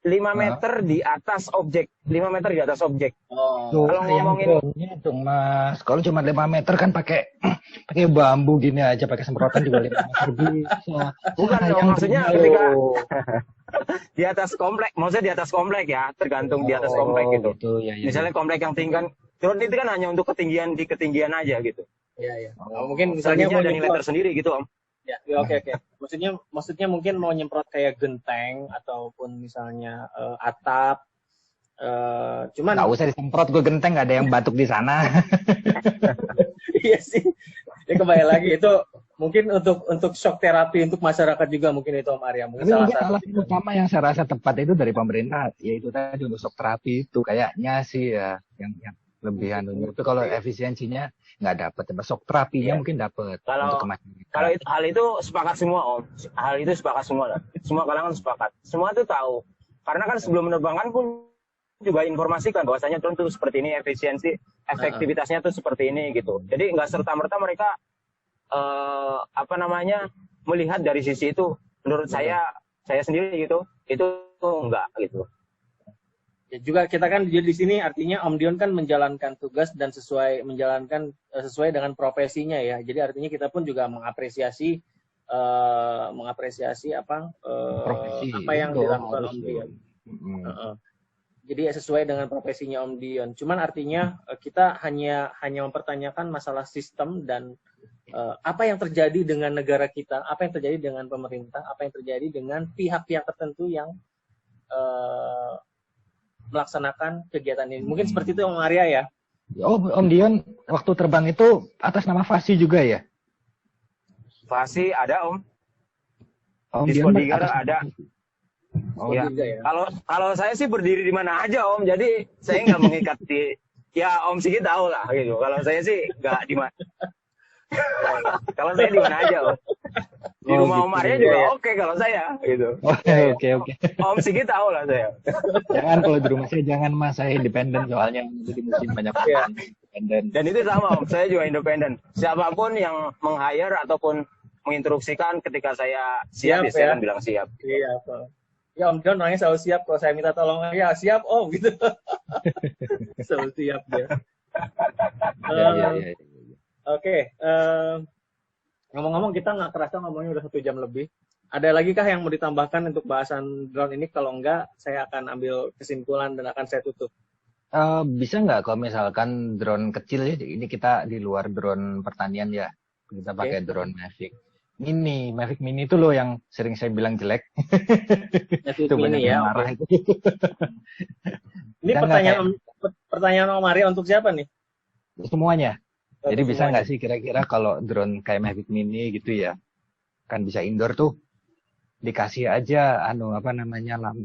5 meter di atas objek. 5 meter di atas objek. Tuh, Kalau yang ngomongin drone-nya dong Mas. Kalau cuma 5 meter kan pakai bambu gini aja, pakai semprotan juga 5 meter bisa. bukan dong, Sayang maksudnya drone-nya ketika loh. di atas komplek, maksudnya di atas komplek ya, tergantung di atas komplek gitu. Gitu, ya, ya. Misalnya komplek yang tinggi, drone itu kan hanya untuk ketinggian di ketinggian aja gitu. Iya, iya. Oh, mungkin misalnya Misalnya ada nilai tersendiri gitu, Om. Ya, oke. Maksudnya mungkin mau nyemprot kayak genteng ataupun misalnya atap. Cuman Nggak usah disemprot, gue genteng, nggak ada yang batuk di sana. iya sih. Ya kembali lagi itu mungkin untuk shock terapi untuk masyarakat juga mungkin itu Om Arya. Mungkin Tapi salah mungkin satu. alasan utama yang saya rasa tepat itu dari pemerintah, yaitu tadi untuk shock terapi itu kayaknya sih ya yang lebih itu kalau efisiensinya nggak dapat, shock terapinya mungkin dapat untuk Kalau hal itu sepakat semua, Om. Hal itu sepakat semua lah. Semua kalangan sepakat. Semua itu tahu. Karena kan sebelum menerbangkan pun juga informasikan bahwasanya drone itu seperti ini, efektivitasnya tuh seperti ini gitu. Jadi nggak serta-merta mereka melihat dari sisi itu. Menurut saya sendiri gitu, itu enggak gitu. Ya juga kita kan di sini artinya Om Dion kan menjalankan tugas dan sesuai dengan profesinya ya. Jadi artinya kita pun juga mengapresiasi apa yang dilakukan Om Dion. Jadi sesuai dengan profesinya Om Dion. Cuman artinya kita hanya mempertanyakan masalah sistem dan apa yang terjadi dengan negara kita, apa yang terjadi dengan pemerintah, apa yang terjadi dengan pihak-pihak tertentu yang melaksanakan kegiatan ini. Mungkin seperti itu Om Arya ya. Oh, Om Dion waktu terbang itu atas nama Fasi juga ya? Fasi ada, Om. Om Di Dion Bodyguard ada. Oh, Ya. juga ya. Kalau saya sih berdiri di mana aja, Om. Jadi saya nggak mengikat di. Ya Om Sigi tahu lah gitu. Kalau saya sih nggak di mana. Kalau saya di mana aja, Om. Di rumah gitu. Om Arya juga oke kalau saya gitu. Oke. Om Sigi tahu lah saya. Jangan, kalau di rumah saya jangan Mas, saya independen soalnya di musim banyak independen. Dan itu sama, Om. Saya juga independen. Siapapun yang meng-hire ataupun menginstruksikan ketika saya siap, Siap, saya ya. akan bilang siap. Iya, Pak. Ya Om Dion orangnya selalu siap kalau saya minta tolong, ya siap Om gitu. Selalu siap dia. Iya. Oke, ngomong-ngomong kita nggak kerasa ngomongnya udah 1 jam lebih. Ada lagi kah yang mau ditambahkan untuk bahasan drone ini? Kalau enggak, saya akan ambil kesimpulan dan akan saya tutup. Bisa nggak kalau misalkan drone kecil ya, ini kita di luar drone pertanian ya, kita pakai drone Mavic Mini itu loh yang sering saya bilang jelek. Mavic Itu Mini banyak ya. yang marah itu. Ini pertanyaan Om Arya untuk siapa nih? Semuanya. Jadi Untuk bisa nggak semuanya. sih kira-kira kalau drone kayak Mavic Mini gitu ya, kan bisa indoor tuh, dikasih aja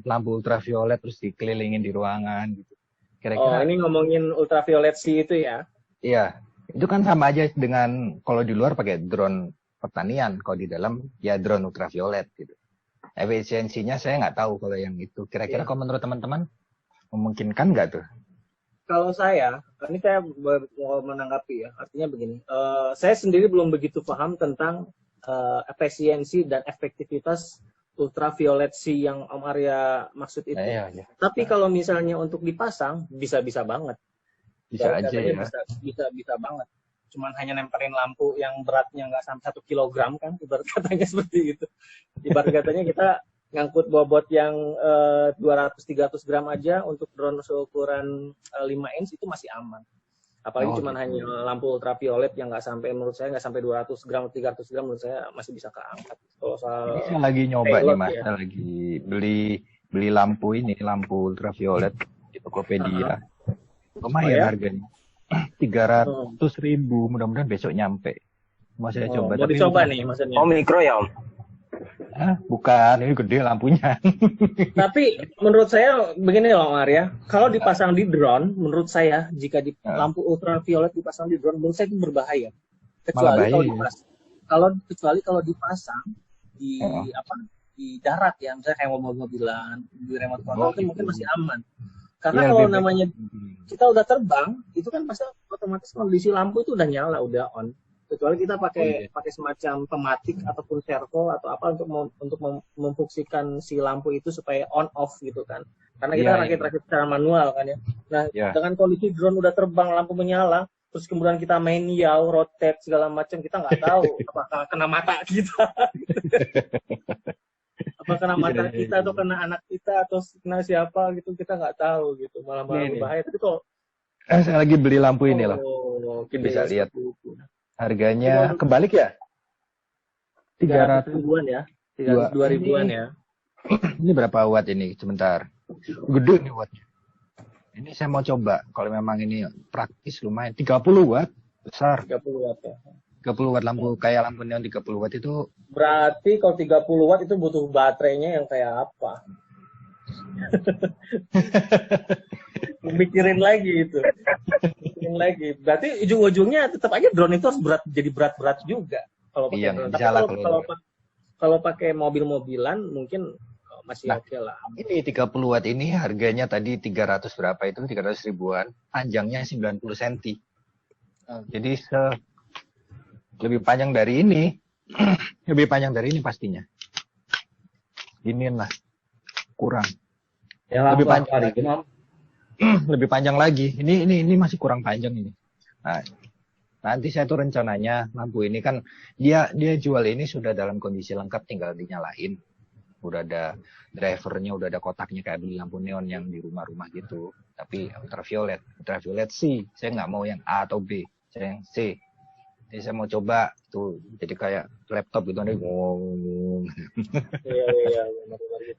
lampu ultraviolet terus dikelilingin di ruangan gitu. Kira-kira Ini ngomongin ultraviolet C itu ya? iya, itu kan sama aja dengan kalau di luar pakai drone pertanian, kalau di dalam ya drone ultraviolet gitu. Efisiensinya saya nggak tahu kalau yang itu. Kira-kira kalau menurut teman-teman memungkinkan nggak tuh? Kalau ini saya mau menanggapi ya. Artinya begini, saya sendiri belum begitu paham tentang efisiensi dan efektivitas ultraviolet C yang Om Arya maksud itu. Iya. Tapi kalau misalnya untuk dipasang, bisa banget. Bisa aja ya. Bisa banget. Cuman hanya nempelin lampu yang beratnya nggak sampai 1 kilogram kan, ibarat katanya seperti itu. Ibarat katanya kita ngangkut bobot yang 200-300 gram aja untuk drone seukuran 5 inch itu masih aman. Apalagi cuman hanya lampu ultraviolet yang menurut saya nggak sampai 200 gram, 300 gram menurut saya masih bisa keangkat. Kalau soal Ini saya lagi nyoba nih Mas, ya. saya lagi beli lampu ultraviolet di Tokopedia. Lumayan harganya. 300.000, mudah-mudahan besok nyampe. Mau saya coba. Mau dicoba nih maksudnya. Mikro ya, Om? Bukan, ini gede lampunya. Tapi menurut saya begini loh Maria, kalau dipasang di drone, menurut saya jika di lampu ultraviolet dipasang di drone, menurut saya itu berbahaya. Kecuali Malah bahaya, kalau dipasang, kalau dipasang di di darat ya, misalnya kayak mobil-mobilan, di remote control itu mungkin masih aman. Karena kalau namanya kita udah terbang, itu kan pasti otomatis kondisi lampu itu udah nyala, udah on. Kecuali kita pakai semacam pematik ataupun servo atau apa untuk memfungsikan si lampu itu supaya on off gitu kan. Karena kita rakit-rakit secara manual kan ya. Nah, dengan kondisi drone udah terbang, lampu menyala, terus kemudian kita main yaw, rotate segala macam, kita nggak tahu apakah kena mata kita. Apa kena mata kita atau kena anak kita atau kena siapa gitu, kita nggak tahu gitu. Malah berbahaya. Tapi kok saya lagi beli lampu ini loh. Mungkin bisa lihat. Harganya kebalik ya? 300 ribuan ya. 302 ribuan ya. Ini berapa watt ini? Sebentar. Gede nih wattnya. Ini saya mau coba. Kalau memang ini praktis lumayan. 30 watt. Besar. 30 watt ya. 30 watt lampu. Kayak lampu neon 30 watt itu. Berarti kalau 30 watt itu butuh baterainya yang kayak apa? Mikirin lagi itu. Lagi. Berarti ujung-ujungnya tetap aja drone itu harus jadi berat-berat juga kalau pakai drone. Tapi kalau pakai mobil-mobilan mungkin masih oke lah. Ini 30 watt ini harganya tadi 300 berapa itu? 300 ribuan. Panjangnya 90 cm. Jadi lebih panjang dari ini. Lebih panjang dari ini pastinya. Inilah kurang. Ya, lebih panjang lagi. Lebih panjang lagi. Ini masih kurang panjang ini. Nah, nanti saya tuh rencananya lampu ini kan dia jual ini sudah dalam kondisi lengkap, tinggal dinyalain. Udah ada drivernya, udah ada kotaknya kayak beli lampu neon yang di rumah-rumah gitu. Tapi ultraviolet C. Saya nggak mau yang A atau B, saya yang C. Jadi saya mau coba tuh jadi kayak laptop gitu nih. Iya.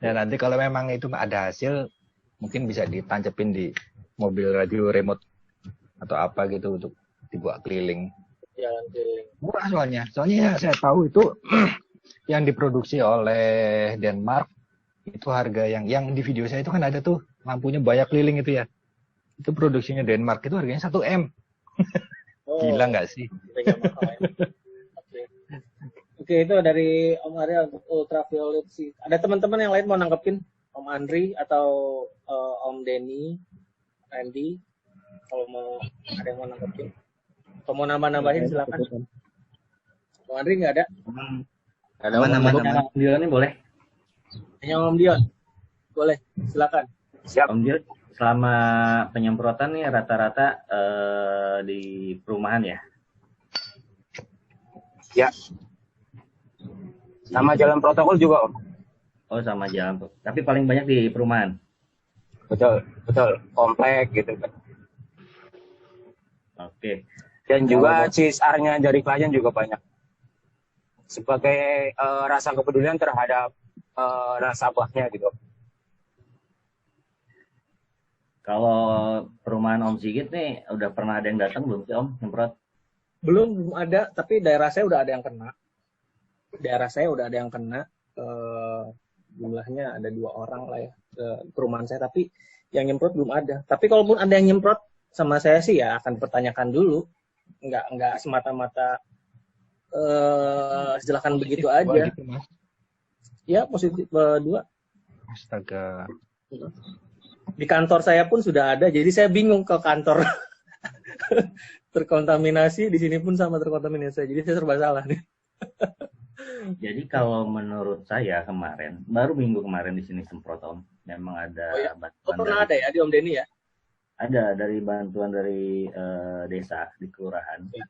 Nah, nanti kalau memang itu ada hasil, mungkin bisa ditancepin di mobil radio remote atau apa gitu untuk dibuat keliling. Jalan keliling. Murah soalnya. Soalnya saya tahu itu yang diproduksi oleh Denmark itu harga yang di video saya itu kan ada tuh lampunya banyak keliling itu ya. Itu produksinya Denmark itu harganya 1 M. Gila nggak sih? Oke, itu dari Om Arya untuk ultraviolet sih. Ada teman-teman yang lain mau nanggepin? Om Andri atau Om Denny, Randy, kalau mau ada yang mau nanggepin? Kalau mau nambah-nambahin silakan. Om Andri nggak ada? Ada Om Dion ini boleh? Hanya Om Dion? Boleh, silakan. Siap. Om Dion, selama penyemprotan nih rata-rata di perumahan ya? Ya. Sama jalan protokol juga Om? Oh sama jalan, tapi paling banyak di perumahan? Betul, komplek gitu kan. Oke. Dan juga CSR-nya dari klien juga banyak. Sebagai rasa kepedulian terhadap nasabahnya gitu. Kalau perumahan Om Sigit nih, udah pernah ada yang datang belum sih Om, nyemprot? Belum ada, tapi daerah saya udah ada yang kena. Jumlahnya ada 2 orang lah ya ke perumahan saya, tapi yang nyemprot belum ada. Tapi kalaupun ada yang nyemprot sama saya sih ya akan pertanyakan dulu, nggak semata-mata silakan begitu aja. Gitu, ya positif 2. Astaga. Di kantor saya pun sudah ada, jadi saya bingung ke kantor terkontaminasi, di sini pun sama terkontaminasi, jadi saya serba salah nih. Jadi kalau menurut saya kemarin, baru minggu kemarin di sini semprot Om, memang ada bantuan. Pernah ada ya di Om Denny ya? Ada dari bantuan dari desa di kelurahan. Ya.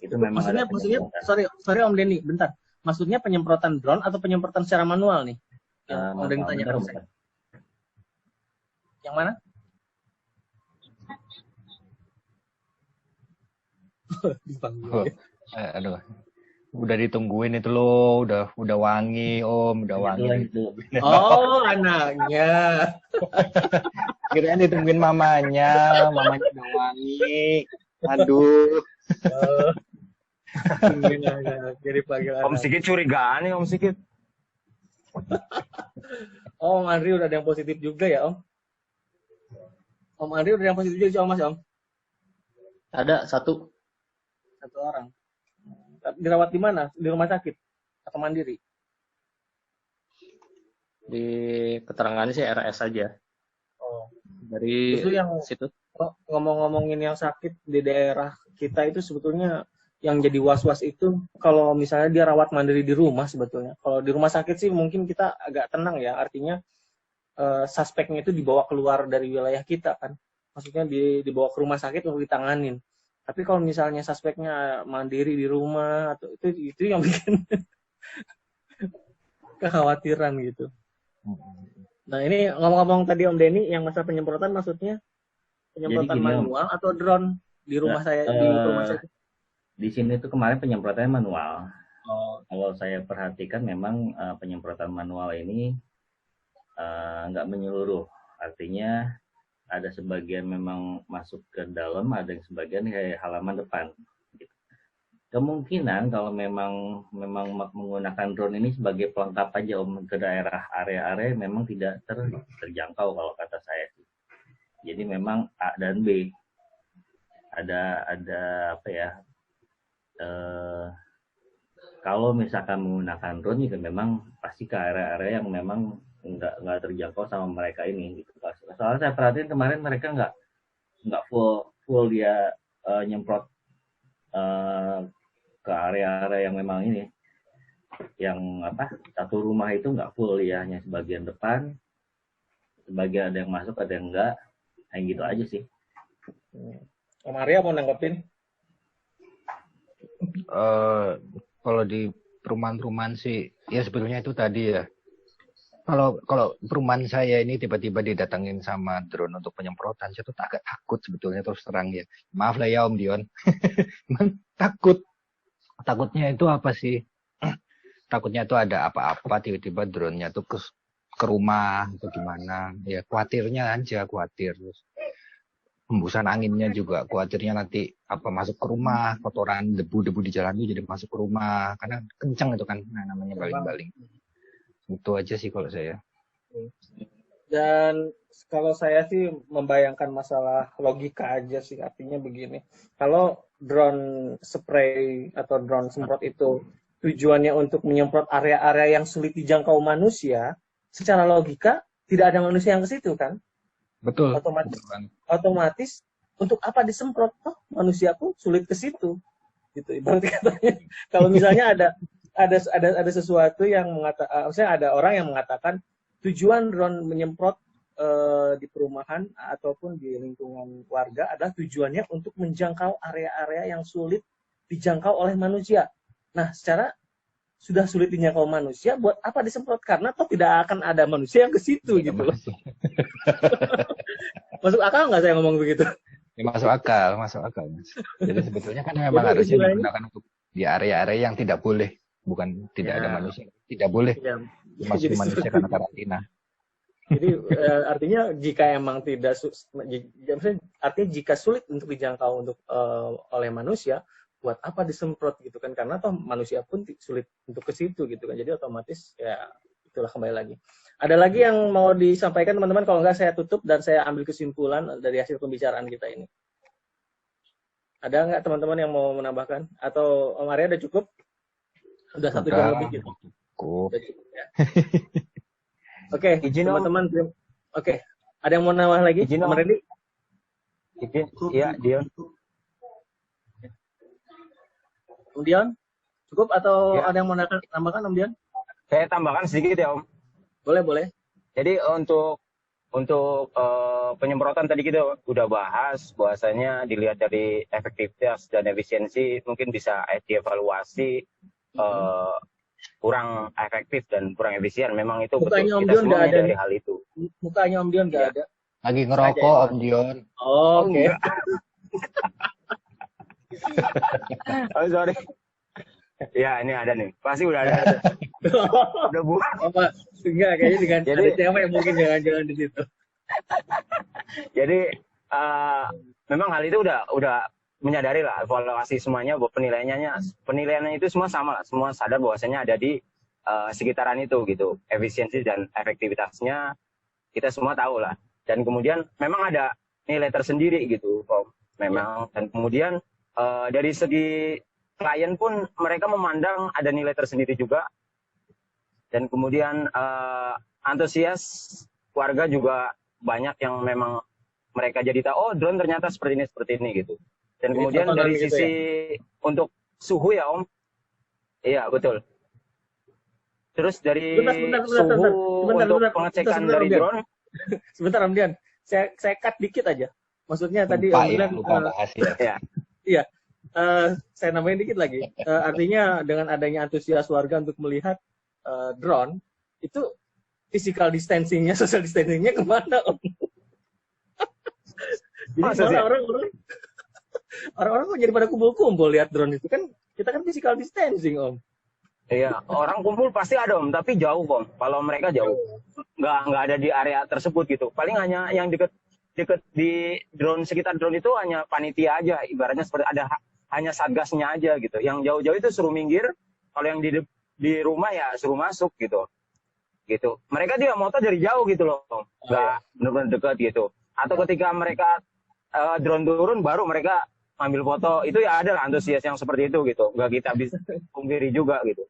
Itu memang maksudnya sorry Om Denny, bentar. Maksudnya penyemprotan drone atau penyemprotan secara manual nih? Om Denny tanya ke saya. Yang mana? Aduh. Udah ditungguin itu loh, udah wangi Om, udah wangi. Oh, anaknya. Kirain ditungguin mamanya udah wangi. Aduh. Jadi panggil Om Sigit curigaan nih Om Sigit. Oh, Om Andri udah ada yang positif juga ya, Om? Om Andri udah ada yang positif juga sih, Om Mas, Om? Ada satu. Satu orang. Dirawat di mana? Di rumah sakit? Atau mandiri? Di keterangannya sih RS aja. Oh. Dari Justru yang situ. ngomong-ngomongin yang sakit di daerah kita itu sebetulnya yang jadi was-was itu kalau misalnya dia rawat mandiri di rumah sebetulnya. Kalau di rumah sakit sih mungkin kita agak tenang ya, artinya suspeknya itu dibawa keluar dari wilayah kita kan. Maksudnya dibawa ke rumah sakit untuk ditanganin. Tapi kalau misalnya suspeknya mandiri di rumah atau itu yang bikin kekhawatiran gitu. Nah, ini ngomong-ngomong tadi Om Denny yang masa penyemprotan maksudnya penyemprotan Jadi gini, Om. manual atau drone di rumah saya di rumah saya. Di sini tuh kemarin penyemprotannya manual. Oh. Kalau saya perhatikan memang penyemprotan manual ini nggak menyeluruh. Artinya ada sebagian memang masuk ke dalam, ada yang sebagian kayak halaman depan. Gitu. Kemungkinan kalau memang menggunakan drone ini sebagai pelengkap aja Om ke daerah area-area memang tidak terjangkau kalau kata saya sih. Jadi memang A dan B ada apa ya? Kalau misalkan menggunakan drone juga memang pasti ke area-area yang memang nggak terjangkau sama mereka ini gitu. Soalnya saya perhatiin kemarin mereka nggak full dia nyemprot ke area-area yang memang ini, yang apa satu rumah itu nggak full ya, hanya sebagian depan, sebagian ada yang masuk ada yang enggak, kayak gitu aja sih. Om Arya mau nanggepin? Kalau di perumahan-perumahan sih ya sebetulnya itu tadi ya. Kalau perumahan saya ini tiba-tiba didatengin sama drone untuk penyemprotan, saya tuh agak takut sebetulnya terus terang ya. Maaf lah ya Om Dion. Takut. Takutnya itu apa sih? Takutnya itu ada apa-apa tiba-tiba drone-nya tuh ke rumah atau gimana. Ya khawatirnya aja, khawatir. Terus hembusan anginnya juga khawatirnya nanti apa masuk ke rumah, kotoran debu-debu di jalan itu jadi masuk ke rumah karena kencang itu kan namanya baling-baling. Itu aja sih kalau saya. Dan kalau saya sih membayangkan masalah logika aja sih, artinya begini. Kalau drone spray atau drone semprot itu tujuannya untuk menyemprot area-area yang sulit dijangkau manusia, secara logika tidak ada manusia yang ke situ kan? Betul. Otomatis untuk apa disemprot? Oh, manusia pun sulit ke situ. Gitu. Ibarat katanya kalau misalnya ada sesuatu yang mengatakan, misalnya ada orang yang mengatakan tujuan drone menyemprot di perumahan ataupun di lingkungan warga adalah tujuannya untuk menjangkau area-area yang sulit dijangkau oleh manusia. Nah, secara sudah sulit dijangkau manusia, buat apa disemprot? Karena toh tidak akan ada manusia yang ke situ gitu loh. Masuk akal nggak saya ngomong begitu? Ya, masuk akal. Mas. Jadi sebetulnya kan memang harusnya digunakan untuk di area-area yang tidak boleh, bukan tidak ada manusia, tidak boleh masuk manusia karena karantina. Jadi artinya jika emang tidak, artinya jika sulit untuk dijangkau untuk oleh manusia, buat apa disemprot gitu kan? Karena toh manusia pun sulit untuk ke situ gitu kan. Jadi otomatis ya itulah kembali lagi. Ada lagi yang mau disampaikan teman-teman? Kalau enggak saya tutup dan saya ambil kesimpulan dari hasil pembicaraan kita ini. Ada nggak teman-teman yang mau menambahkan? Atau Om Arya udah cukup? Udah 1 jam lebih gitu. Cukup. Udah cukup ya. Oke, teman-teman. Oke, ada yang mau nambah lagi? Izin Om Randy? Izin, iya, Dion. Om Dion? Cukup atau Ya. ada yang mau nambahkan Om Dion? Saya tambahkan sedikit ya Om. Boleh. Jadi untuk penyemprotan tadi kita udah bahas, bahwasanya dilihat dari efektivitas dan efisiensi mungkin bisa dievaluasi kurang efektif dan kurang efisien. Memang itu Mukanya betul. Om Kita Dion semua nggak ada menyadari nih. hal itu. Mukanya Om Dion nggak ada. Lagi ngerokok Om Dion. Oh, oke. Oh, sorry. Ya, ini ada nih. Pasti udah ada. Udah Bu. Apa? Enggak, kayaknya dengan Jadi- ada siapa yang mungkin jangan-jangan di situ. Jadi memang hal itu udah menyadari lah, evaluasi semuanya bahwa penilaiannya itu semua sama lah, semua sadar bahwasanya ada di sekitaran itu gitu. Efisiensi dan efektivitasnya kita semua tahu lah. Dan kemudian memang ada nilai tersendiri gitu, Om. Memang. Dan kemudian dari segi klien pun mereka memandang ada nilai tersendiri juga. Dan kemudian antusias warga juga banyak yang memang mereka jadi tahu, oh drone ternyata seperti ini gitu. Dan kemudian dari sisi untuk suhu ya Om, iya betul. Terus dari suhu untuk pengecekan dari drone. Sebentar Om Dian, saya cut dikit aja. Maksudnya tadi lupa, Om Dian, lupa bahas ya. Iya, saya nambahin dikit lagi. Artinya dengan adanya antusias warga untuk melihat drone, itu physical distancing-nya, social distancing-nya kemana Om? Jadi orang-orang kok jadi pada kumpul-kumpul lihat drone itu kan, kita kan physical distancing Om. Iya, orang kumpul pasti ada Om, tapi jauh Om. Kalau mereka jauh, nggak ada di area tersebut gitu. Paling hanya yang deket di drone, sekitar drone itu hanya panitia aja, ibaratnya seperti ada hanya satgasnya aja gitu. Yang jauh-jauh itu suruh minggir, kalau yang di rumah ya suruh masuk gitu. Mereka dia moto dari jauh gitu loh, nggak benar-benar dekat gitu. Atau ketika mereka drone turun, baru mereka ambil foto. Itu ya ada lah antusias yang seperti itu gitu. Nggak kita bisa pungkiri juga gitu.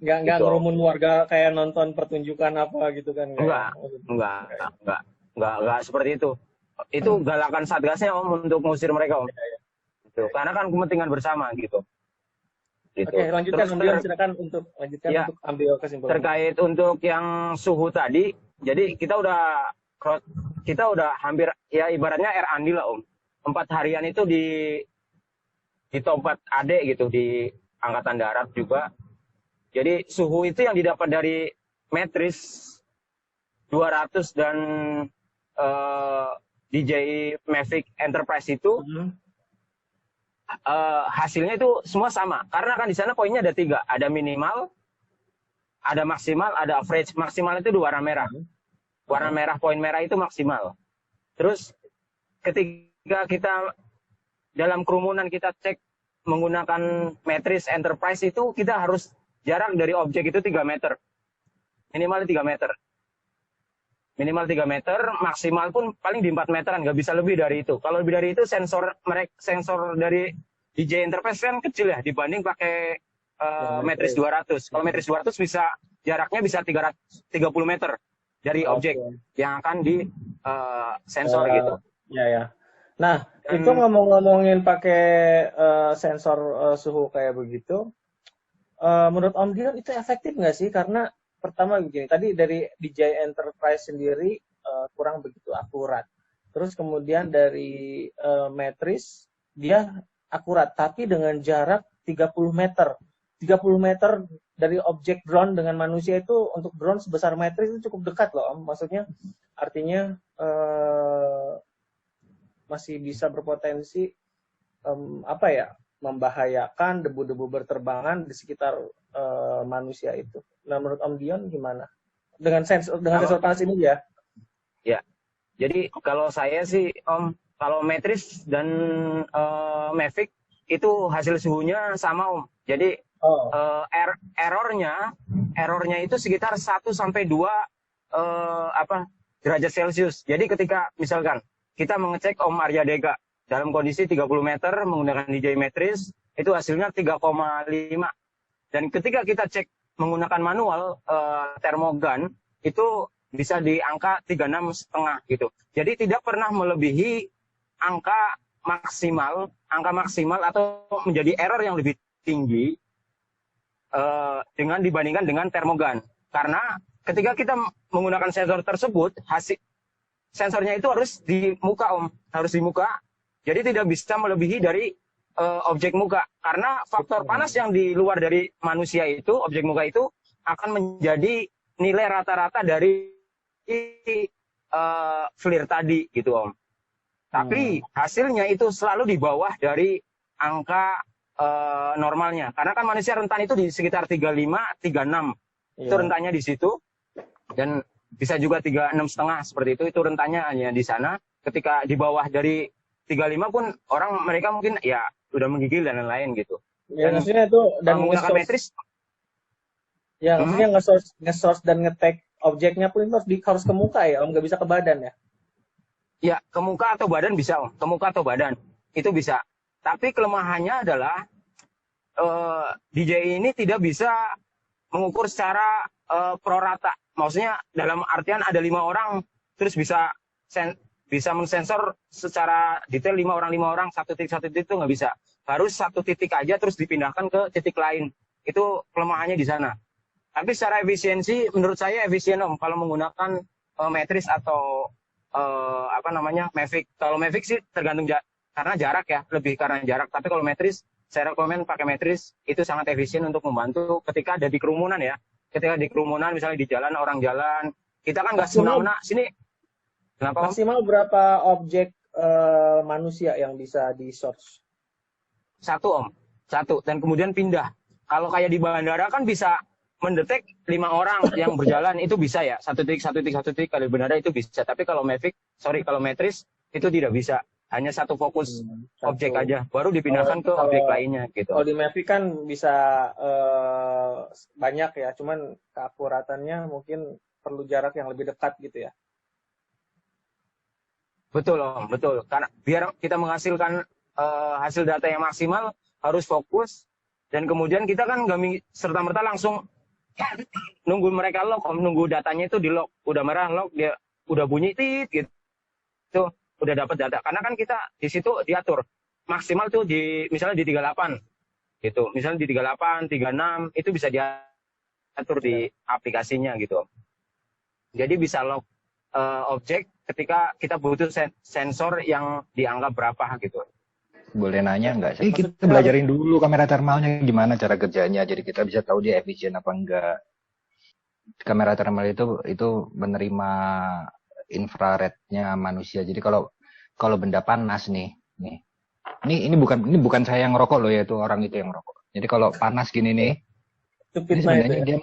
Nggak gitu. Ngerumun warga kayak nonton pertunjukan apa gitu kan? Enggak seperti itu. Itu galakan satgasnya Om untuk mengusir mereka Om. Gitu. Karena kan kepentingan bersama gitu. Oke, lanjutkan kemudian silakan untuk lanjutkan ya, untuk ambil kesimpulan. Terkait untuk yang suhu tadi, jadi kita udah hampir ya ibaratnya air andi lah Om. 4 harian itu di tempat AD gitu di Angkatan Darat juga. Jadi suhu itu yang didapat dari Matrice 200 dan DJI Mavic Enterprise itu hasilnya itu semua sama. Karena kan di sana poinnya ada 3, ada minimal, ada maksimal, ada average. Maksimal itu warna merah. Warna merah, poin merah itu maksimal. Terus ketika kita dalam kerumunan kita cek menggunakan Matrice Enterprise itu kita harus jarak dari objek itu 3 meter. Minimal 3 meter. Minimal 3 meter, maksimal pun paling di 4 meteran, nggak bisa lebih dari itu. Kalau lebih dari itu sensor dari DJI Enterprise kan kecil ya dibanding pakai Matrice 200. Kalau Matrice 200 bisa jaraknya bisa 330 meter dari objek yang akan di sensor gitu. Ya. Nah, itu ngomongin pakai sensor suhu kayak begitu, menurut Om Dion itu efektif nggak sih? Karena pertama begini, tadi dari DJI Enterprise sendiri kurang begitu akurat. Terus kemudian dari Matrice dia akurat, tapi dengan jarak 30 meter. 30 meter dari objek drone dengan manusia itu untuk drone sebesar Matrice itu cukup dekat loh Om. Maksudnya artinya masih bisa berpotensi membahayakan debu-debu berterbangan di sekitar manusia itu. Nah, menurut Om Dion gimana? Dengan sensor panas ini ya? Ya. Jadi kalau saya sih Om, kalau Matrice dan Mavic itu hasil suhunya sama Om. Jadi errornya itu sekitar 1 sampai 2 derajat Celcius. Jadi ketika misalkan kita mengecek Om Arya Dega dalam kondisi 30 meter menggunakan DJI Matrice, itu hasilnya 3,5. Dan ketika kita cek menggunakan manual termogun, itu bisa di angka 36,5 gitu. Jadi tidak pernah melebihi angka maksimal atau menjadi error yang lebih tinggi dibandingkan dengan termogun. Karena ketika kita menggunakan sensor tersebut, sensornya itu harus di muka Om, harus di muka. Jadi tidak bisa melebihi dari objek muka. Karena faktor panas yang di luar dari manusia itu, objek muka itu akan menjadi nilai rata-rata dari FLIR tadi gitu Om. Tapi hasilnya itu selalu di bawah dari angka normalnya. Karena kan manusia rentan itu di sekitar 35, 36. Itu rentannya di situ. Dan bisa juga 36,5 seperti itu rentannya hanya di sana. Ketika di bawah dari 35 pun mereka mungkin ya udah menggigil dan lain-lain gitu. Ya, maksudnya itu dan menggunakan Matrice. Ya, maksudnya nge-source dan nge-tag objeknya pun itu harus ke muka ya, Om, nggak bisa ke badan ya? Ya, ke muka atau badan bisa, Om. Ke muka atau badan. Itu bisa. Tapi kelemahannya adalah DJ ini tidak bisa mengukur secara prorata. Maksudnya dalam artian ada 5 orang, terus bisa mensensor secara detail 5 orang, satu titik itu nggak bisa. Harus satu titik aja terus dipindahkan ke titik lain. Itu kelemahannya di sana. Tapi secara efisiensi, menurut saya efisien, Om, kalau menggunakan Matrix atau Mavic. Kalau Mavic sih tergantung karena jarak ya, lebih karena jarak. Tapi kalau Matrix, saya rekomen pakai Matrix, itu sangat efisien untuk membantu ketika ada di kerumunan ya. Ketika di kerumunan, misalnya di jalan, orang jalan, kita kan nggak semena-mena sini. Kenapa? Maksimal berapa objek manusia yang bisa di-source? 1, Om. 1. Dan kemudian pindah. Kalau kayak di bandara kan bisa mendetek 5 orang yang berjalan, itu bisa ya. Satu titik. Kalau di bandara itu bisa. Tapi kalau Matrix, itu tidak bisa. Hanya satu fokus objek aja. Baru dipindahkan ke objek lainnya gitu. Kalau di Mavic kan bisa banyak ya. Cuman keakuratannya mungkin perlu jarak yang lebih dekat gitu ya. Betul, Om. Betul. Karena biar kita menghasilkan hasil data yang maksimal, harus fokus. Dan kemudian kita kan nggak serta-merta langsung nunggu mereka lock, Om. Nunggu datanya itu di lock. Udah merah lock, dia udah bunyi tit gitu. Tuh, udah dapat data. Karena kan kita di situ diatur. Maksimal tuh misalnya di 38. Gitu. Misalnya di 38, 36, itu bisa diatur di aplikasinya gitu. Jadi bisa lock objek ketika kita butuh sensor yang dianggap berapa gitu. Boleh nanya nggak? Kita belajarin dulu kamera thermalnya gimana cara kerjanya, jadi kita bisa tahu dia efisien apa enggak. Kamera thermal itu menerima infrarednya manusia. Jadi kalau benda panas nih, ini bukan saya yang ngerokok loh ya, itu orang itu yang ngerokok. Jadi kalau panas gini nih, ini sebenarnya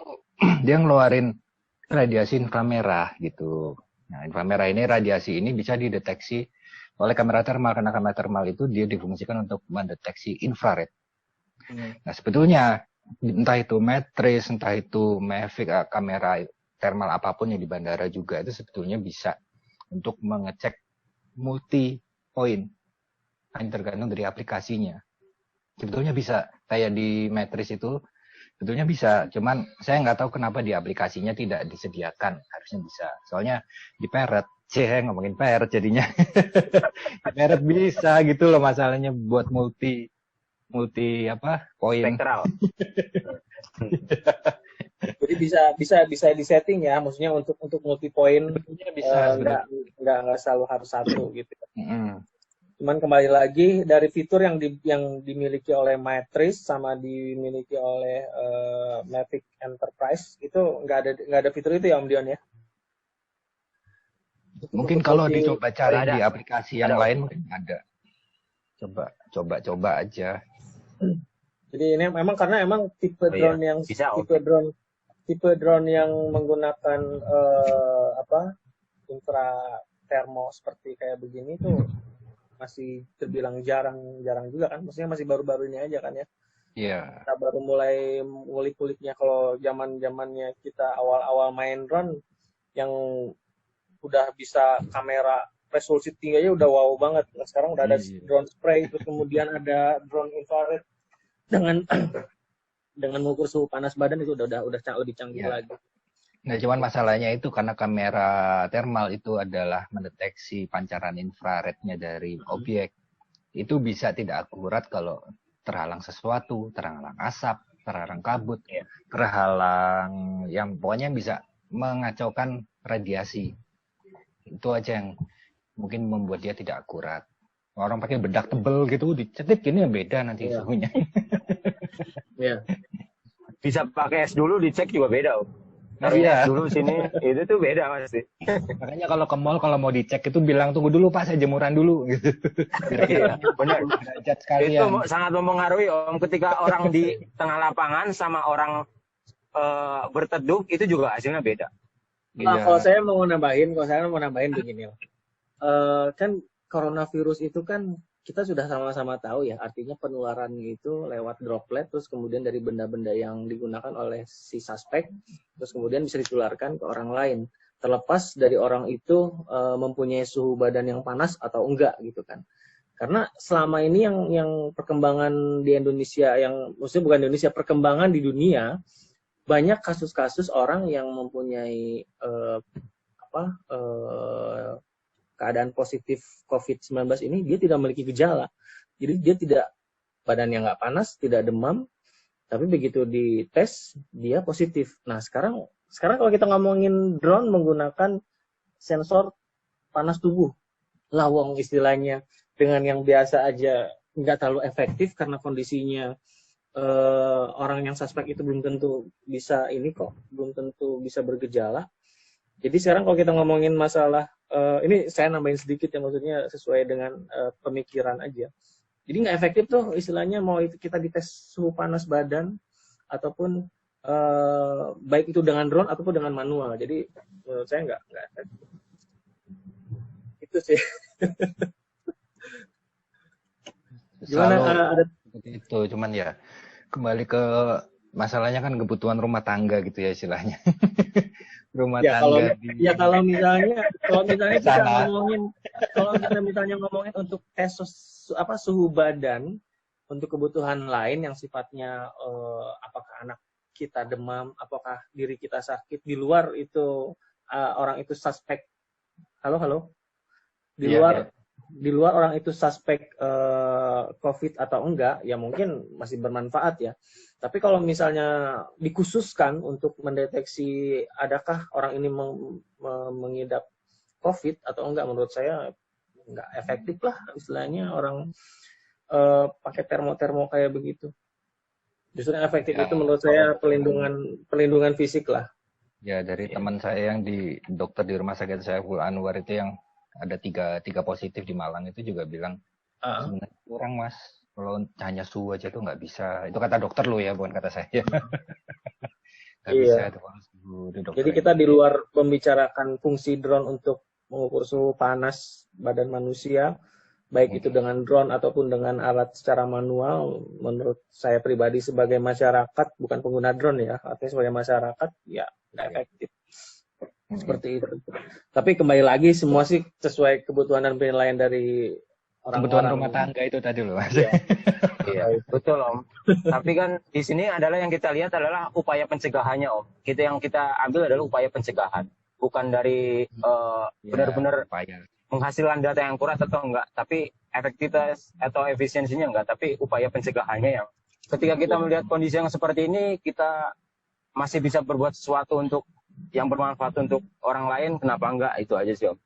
dia ngeluarin radiasi inframerah gitu. Nah, inframerah ini, radiasi ini bisa dideteksi oleh kamera thermal, karena kamera thermal itu dia difungsikan untuk mendeteksi infrared. Nah, sebetulnya entah itu Matrix, entah itu Mavic, kamera thermal apapun yang di bandara juga itu sebetulnya bisa untuk mengecek multi point. Hanya tergantung dari aplikasinya. Sebetulnya bisa kayak di Matrix itu sebetulnya bisa, cuman saya nggak tahu kenapa di aplikasinya tidak disediakan. Harusnya bisa. Soalnya di Parrot, ngomongin Parrot jadinya. Parrot bisa gitu loh, masalahnya buat multi point. Spektral. Jadi bisa disetting ya, maksudnya untuk multi point bisa. Nggak selalu harus satu gitu. Cuman kembali lagi dari fitur yang dimiliki oleh Matrix sama dimiliki oleh Mavic Enterprise itu nggak ada fitur itu ya, Om Dion ya? Mungkin kalau dicoba cari di aplikasi yang lain mungkin ada. Coba aja. Jadi ini memang karena tipe drone yang tipe drone yang menggunakan infra termo seperti kayak begini tuh masih terbilang jarang juga kan, maksudnya masih baru-baru ini aja kan ya. Iya. Kita baru mulai ngulik-nguliknya. Kalau zamannya kita awal-awal main drone yang udah bisa kamera resolusi tinggi aja udah wow banget. Nah, sekarang udah ada drone spray, terus kemudian ada drone infrared dengan mengukur suhu panas badan, itu udah lebih canggih lagi. Nah, cuman masalahnya itu karena kamera thermal itu adalah mendeteksi pancaran infrarednya dari objek. Itu bisa tidak akurat kalau terhalang sesuatu, terhalang asap, terhalang kabut, terhalang yang pokoknya bisa mengacaukan radiasi. Itu aja yang mungkin membuat dia tidak akurat. Orang pakai bedak tebel gitu dicetik ini yang beda nanti suhunya. Iya. Bisa pakai es dulu dicek juga beda. Dulu sini itu tuh beda pasti. Makanya kalau ke mall kalau mau dicek itu bilang tunggu dulu Pak, saya jemuran dulu gitu. Benar. Itu sangat mempengaruhi Om, ketika orang di tengah lapangan sama orang berteduh itu juga hasilnya beda. Nah, kalau saya mau nambahin begini kan coronavirus itu kan kita sudah sama-sama tahu ya, artinya penularannya itu lewat droplet, terus kemudian dari benda-benda yang digunakan oleh si suspek, terus kemudian bisa ditularkan ke orang lain. Terlepas dari orang itu mempunyai suhu badan yang panas atau enggak gitu kan. Karena selama ini yang perkembangan di Indonesia, yang maksudnya bukan di Indonesia, perkembangan di dunia, banyak kasus-kasus orang yang mempunyai keadaan positif COVID-19 ini, dia tidak memiliki gejala. Jadi dia tidak, badannya nggak panas, tidak demam, tapi begitu dites, dia positif. Nah, sekarang kalau kita ngomongin drone menggunakan sensor panas tubuh, lawong istilahnya, dengan yang biasa aja nggak terlalu efektif karena kondisinya orang yang suspek itu belum tentu bisa belum tentu bisa bergejala. Jadi sekarang kalau kita ngomongin masalah, ini saya nambahin sedikit ya, maksudnya sesuai dengan pemikiran aja. Jadi nggak efektif tuh istilahnya, mau itu kita dites suhu panas badan, ataupun baik itu dengan drone ataupun dengan manual. Jadi menurut saya nggak efektif. Itu sih. Gimana, ada itu, cuman ya kembali ke masalahnya kan kebutuhan rumah tangga gitu ya istilahnya. Rumah ya, tangga kalau misalnya kita ngomongin, kalau kita misalnya ngomongin untuk tes suhu badan untuk kebutuhan lain yang sifatnya apakah anak kita demam, apakah diri kita sakit, di luar itu orang itu suspek, di luar orang itu suspek COVID atau enggak, ya mungkin masih bermanfaat ya. Tapi kalau misalnya dikhususkan untuk mendeteksi adakah orang ini mengidap COVID atau enggak, menurut saya enggak efektif lah istilahnya orang pakai termo kayak begitu. Justru yang efektif itu menurut saya pelindungan fisik lah. Ya, dari teman saya yang di dokter di Rumah Sakit Saiful Anwar itu yang ada tiga positif di Malang itu juga bilang sebenarnya kurang mas, kalau hanya suhu aja tuh nggak bisa. Itu kata dokter lo ya, bukan kata saya. Nggak bisa itu suhu. Jadi kita di luar membicarakan fungsi drone untuk mengukur suhu panas badan manusia, baik itu dengan drone ataupun dengan alat secara manual. Menurut saya pribadi sebagai masyarakat, bukan pengguna drone ya, artinya sebagai masyarakat ya nggak efektif. Seperti itu. Tapi kembali lagi semua sih sesuai kebutuhan dan penilaian dari kebutuhan rumah tangga itu tadi loh mas. Iya, betul Om. Tapi kan di sini adalah yang kita lihat adalah upaya pencegahannya Om. Yang kita ambil adalah upaya pencegahan, bukan dari benar-benar penghasilan data yang kuat atau enggak, tapi efektivitas atau efisiensinya enggak, tapi upaya pencegahannya yang ketika kita melihat kondisi yang seperti ini, kita masih bisa berbuat sesuatu untuk yang bermanfaat untuk orang lain, kenapa enggak? Itu aja sih Om.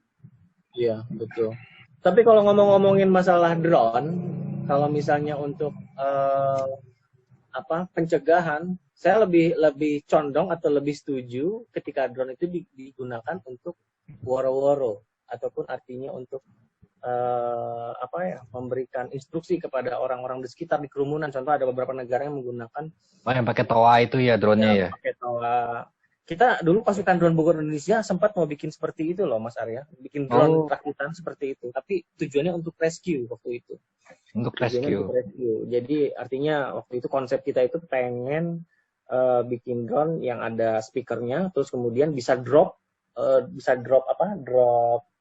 Iya, betul. Tapi kalau ngomongin masalah drone, kalau misalnya untuk pencegahan, saya lebih condong atau lebih setuju ketika drone itu digunakan untuk woro-woro, ataupun artinya untuk memberikan instruksi kepada orang-orang di sekitar, di kerumunan. Contoh ada beberapa negara yang menggunakan yang pakai toa itu ya drone-nya ya. Pakai toa. Kita dulu pasukan drone Bogor Indonesia sempat mau bikin seperti itu loh Mas Arya, bikin drone rakitan seperti itu, tapi tujuannya untuk rescue waktu itu. Untuk rescue. Jadi artinya waktu itu konsep kita itu pengen bikin drone yang ada speakernya, terus kemudian bisa drop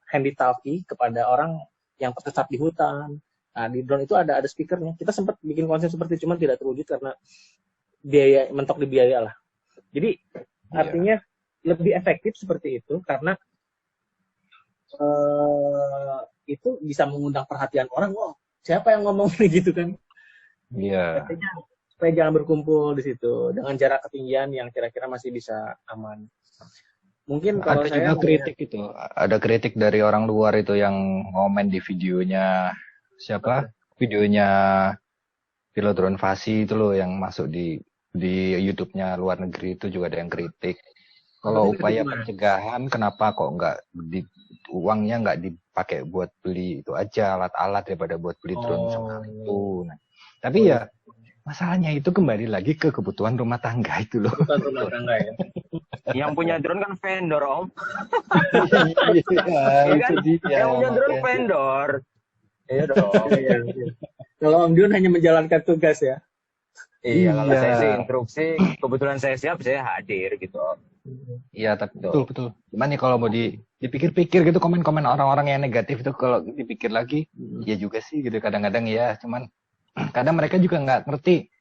handy talkie kepada orang yang tersesat di hutan. Nah, di drone itu ada speakernya. Kita sempat bikin konsep seperti itu, cuma tidak terwujud karena mentok di biaya lah. Jadi artinya lebih efektif seperti itu karena itu bisa mengundang perhatian orang. Wow, siapa yang ngomong gitu kan? Iya. Supaya jangan berkumpul di situ dengan jarak ketinggian yang kira-kira masih bisa aman. Mungkin kalau ada juga kritik itu, ada kritik dari orang luar itu yang ngomen di videonya videonya pilot drone Fasi itu loh yang masuk di YouTube-nya luar negeri, itu juga ada yang kritik. Kalau upaya pencegahan, kenapa kok uangnya nggak dipakai buat beli itu aja alat-alat daripada buat beli drone semahal itu. Nah, tapi ya masalahnya itu kembali lagi ke kebutuhan rumah tangga itu loh. Kebutuhan rumah tangga ya. Yang punya drone kan vendor Om. Iya, itu dia. Yang punya drone vendor. Iya dong. Iya, iya. Kalau Om Dion hanya menjalankan tugas ya. Iya, kalau Iya. saya sih instruksi, kebetulan saya siap, saya hadir gitu. Iya, tapi betul. Cuman nih kalau mau dipikir-pikir gitu komen-komen orang-orang yang negatif itu kalau dipikir lagi, ya juga sih gitu kadang-kadang ya. Cuman kadang mereka juga nggak ngerti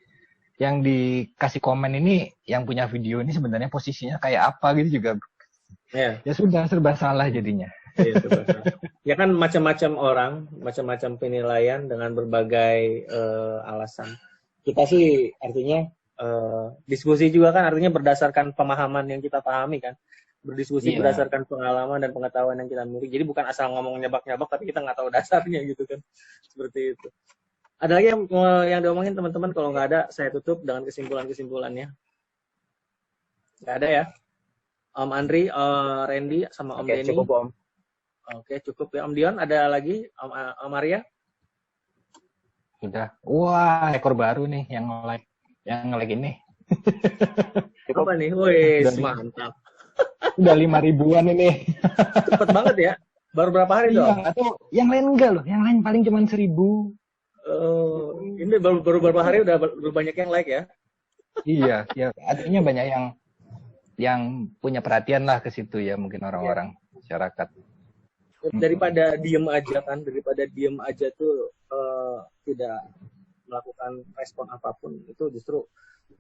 yang dikasih komen ini, yang punya video ini sebenarnya posisinya kayak apa gitu juga. Iya. Ya sudah serba salah jadinya. Iya, ya kan macam-macam orang, macam-macam penilaian dengan berbagai alasan. Kita sih artinya diskusi juga kan artinya berdasarkan pemahaman yang kita pahami kan. Berdiskusi Iya. berdasarkan pengalaman dan pengetahuan yang kita miliki. Jadi bukan asal ngomong nyebak-nyebak tapi kita nggak tahu dasarnya gitu kan. Seperti itu. Ada lagi yang diomongin teman-teman? Kalau nggak ada, saya tutup dengan kesimpulan-kesimpulannya. Nggak ada ya? Om Andri, Randy, sama Om Oke, Denny. cukup Om. Oke, cukup ya. Om Dion, ada lagi? Om Arya? Sudah. Wah, ekor baru nih yang like ini. Cukup. Apa nih? Wih, Udah mantap. Udah 5.000-an ini. Cepet banget ya. Baru berapa hari dong? Iya, atau yang lain enggak loh. Yang lain paling cuma 1.000. Ini baru beberapa hari udah banyak yang like ya. Iya, ya artinya banyak yang punya perhatian lah ke situ ya mungkin orang-orang masyarakat. Daripada diem aja tuh tidak melakukan respon apapun, itu justru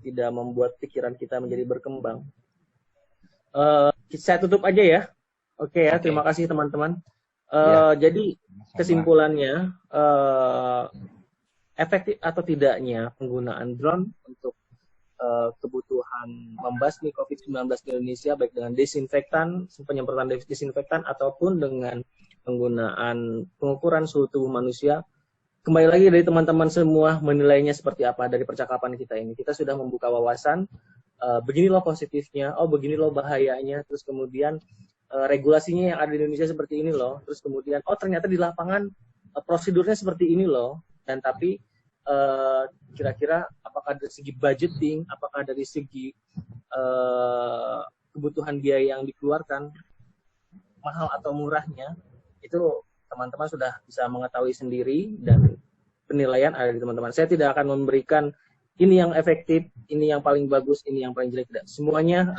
tidak membuat pikiran kita menjadi berkembang. Saya tutup aja ya. Oke ya, terima kasih teman-teman. Jadi kesimpulannya, efektif atau tidaknya penggunaan drone untuk kebutuhan membasmi COVID-19 di Indonesia, baik dengan desinfektan, penyemprotan desinfektan, ataupun dengan penggunaan pengukuran suhu tubuh manusia. Kembali lagi dari teman-teman semua menilainya seperti apa dari percakapan kita ini. Kita sudah membuka wawasan, begini loh positifnya, oh begini loh bahayanya, terus kemudian regulasinya yang ada di Indonesia seperti ini loh, terus kemudian oh ternyata di lapangan prosedurnya seperti ini loh, dan tapi kira-kira apakah dari segi budgeting, apakah dari segi kebutuhan biaya yang dikeluarkan, mahal atau murahnya, itu teman-teman sudah bisa mengetahui sendiri dan penilaian ada di teman-teman. Saya tidak akan memberikan ini yang efektif, ini yang paling bagus, ini yang paling jelek, tidak. Semuanya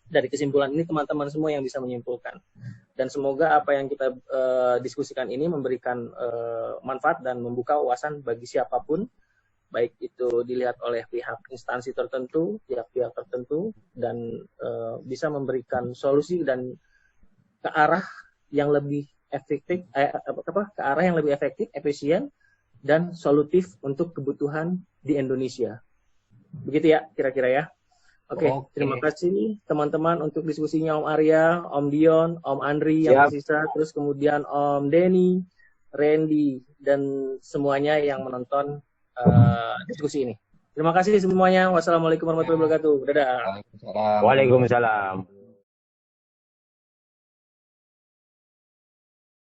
dari kesimpulan ini teman-teman semua yang bisa menyimpulkan. Dan semoga apa yang kita diskusikan ini memberikan manfaat dan membuka wawasan bagi siapapun, baik itu dilihat oleh pihak instansi tertentu, pihak-pihak tertentu, dan bisa memberikan solusi dan ke arah yang lebih efektif, ke arah yang lebih efektif, efisien, dan solutif untuk kebutuhan di Indonesia. Begitu ya, kira-kira ya. Oke, terima kasih teman-teman untuk diskusinya Om Arya, Om Dion, Om Andri yang tersisa, terus kemudian Om Denny, Randy, dan semuanya yang menonton diskusi ini. Terima kasih semuanya. Wassalamualaikum warahmatullahi wabarakatuh. Dadah. Waalaikumsalam.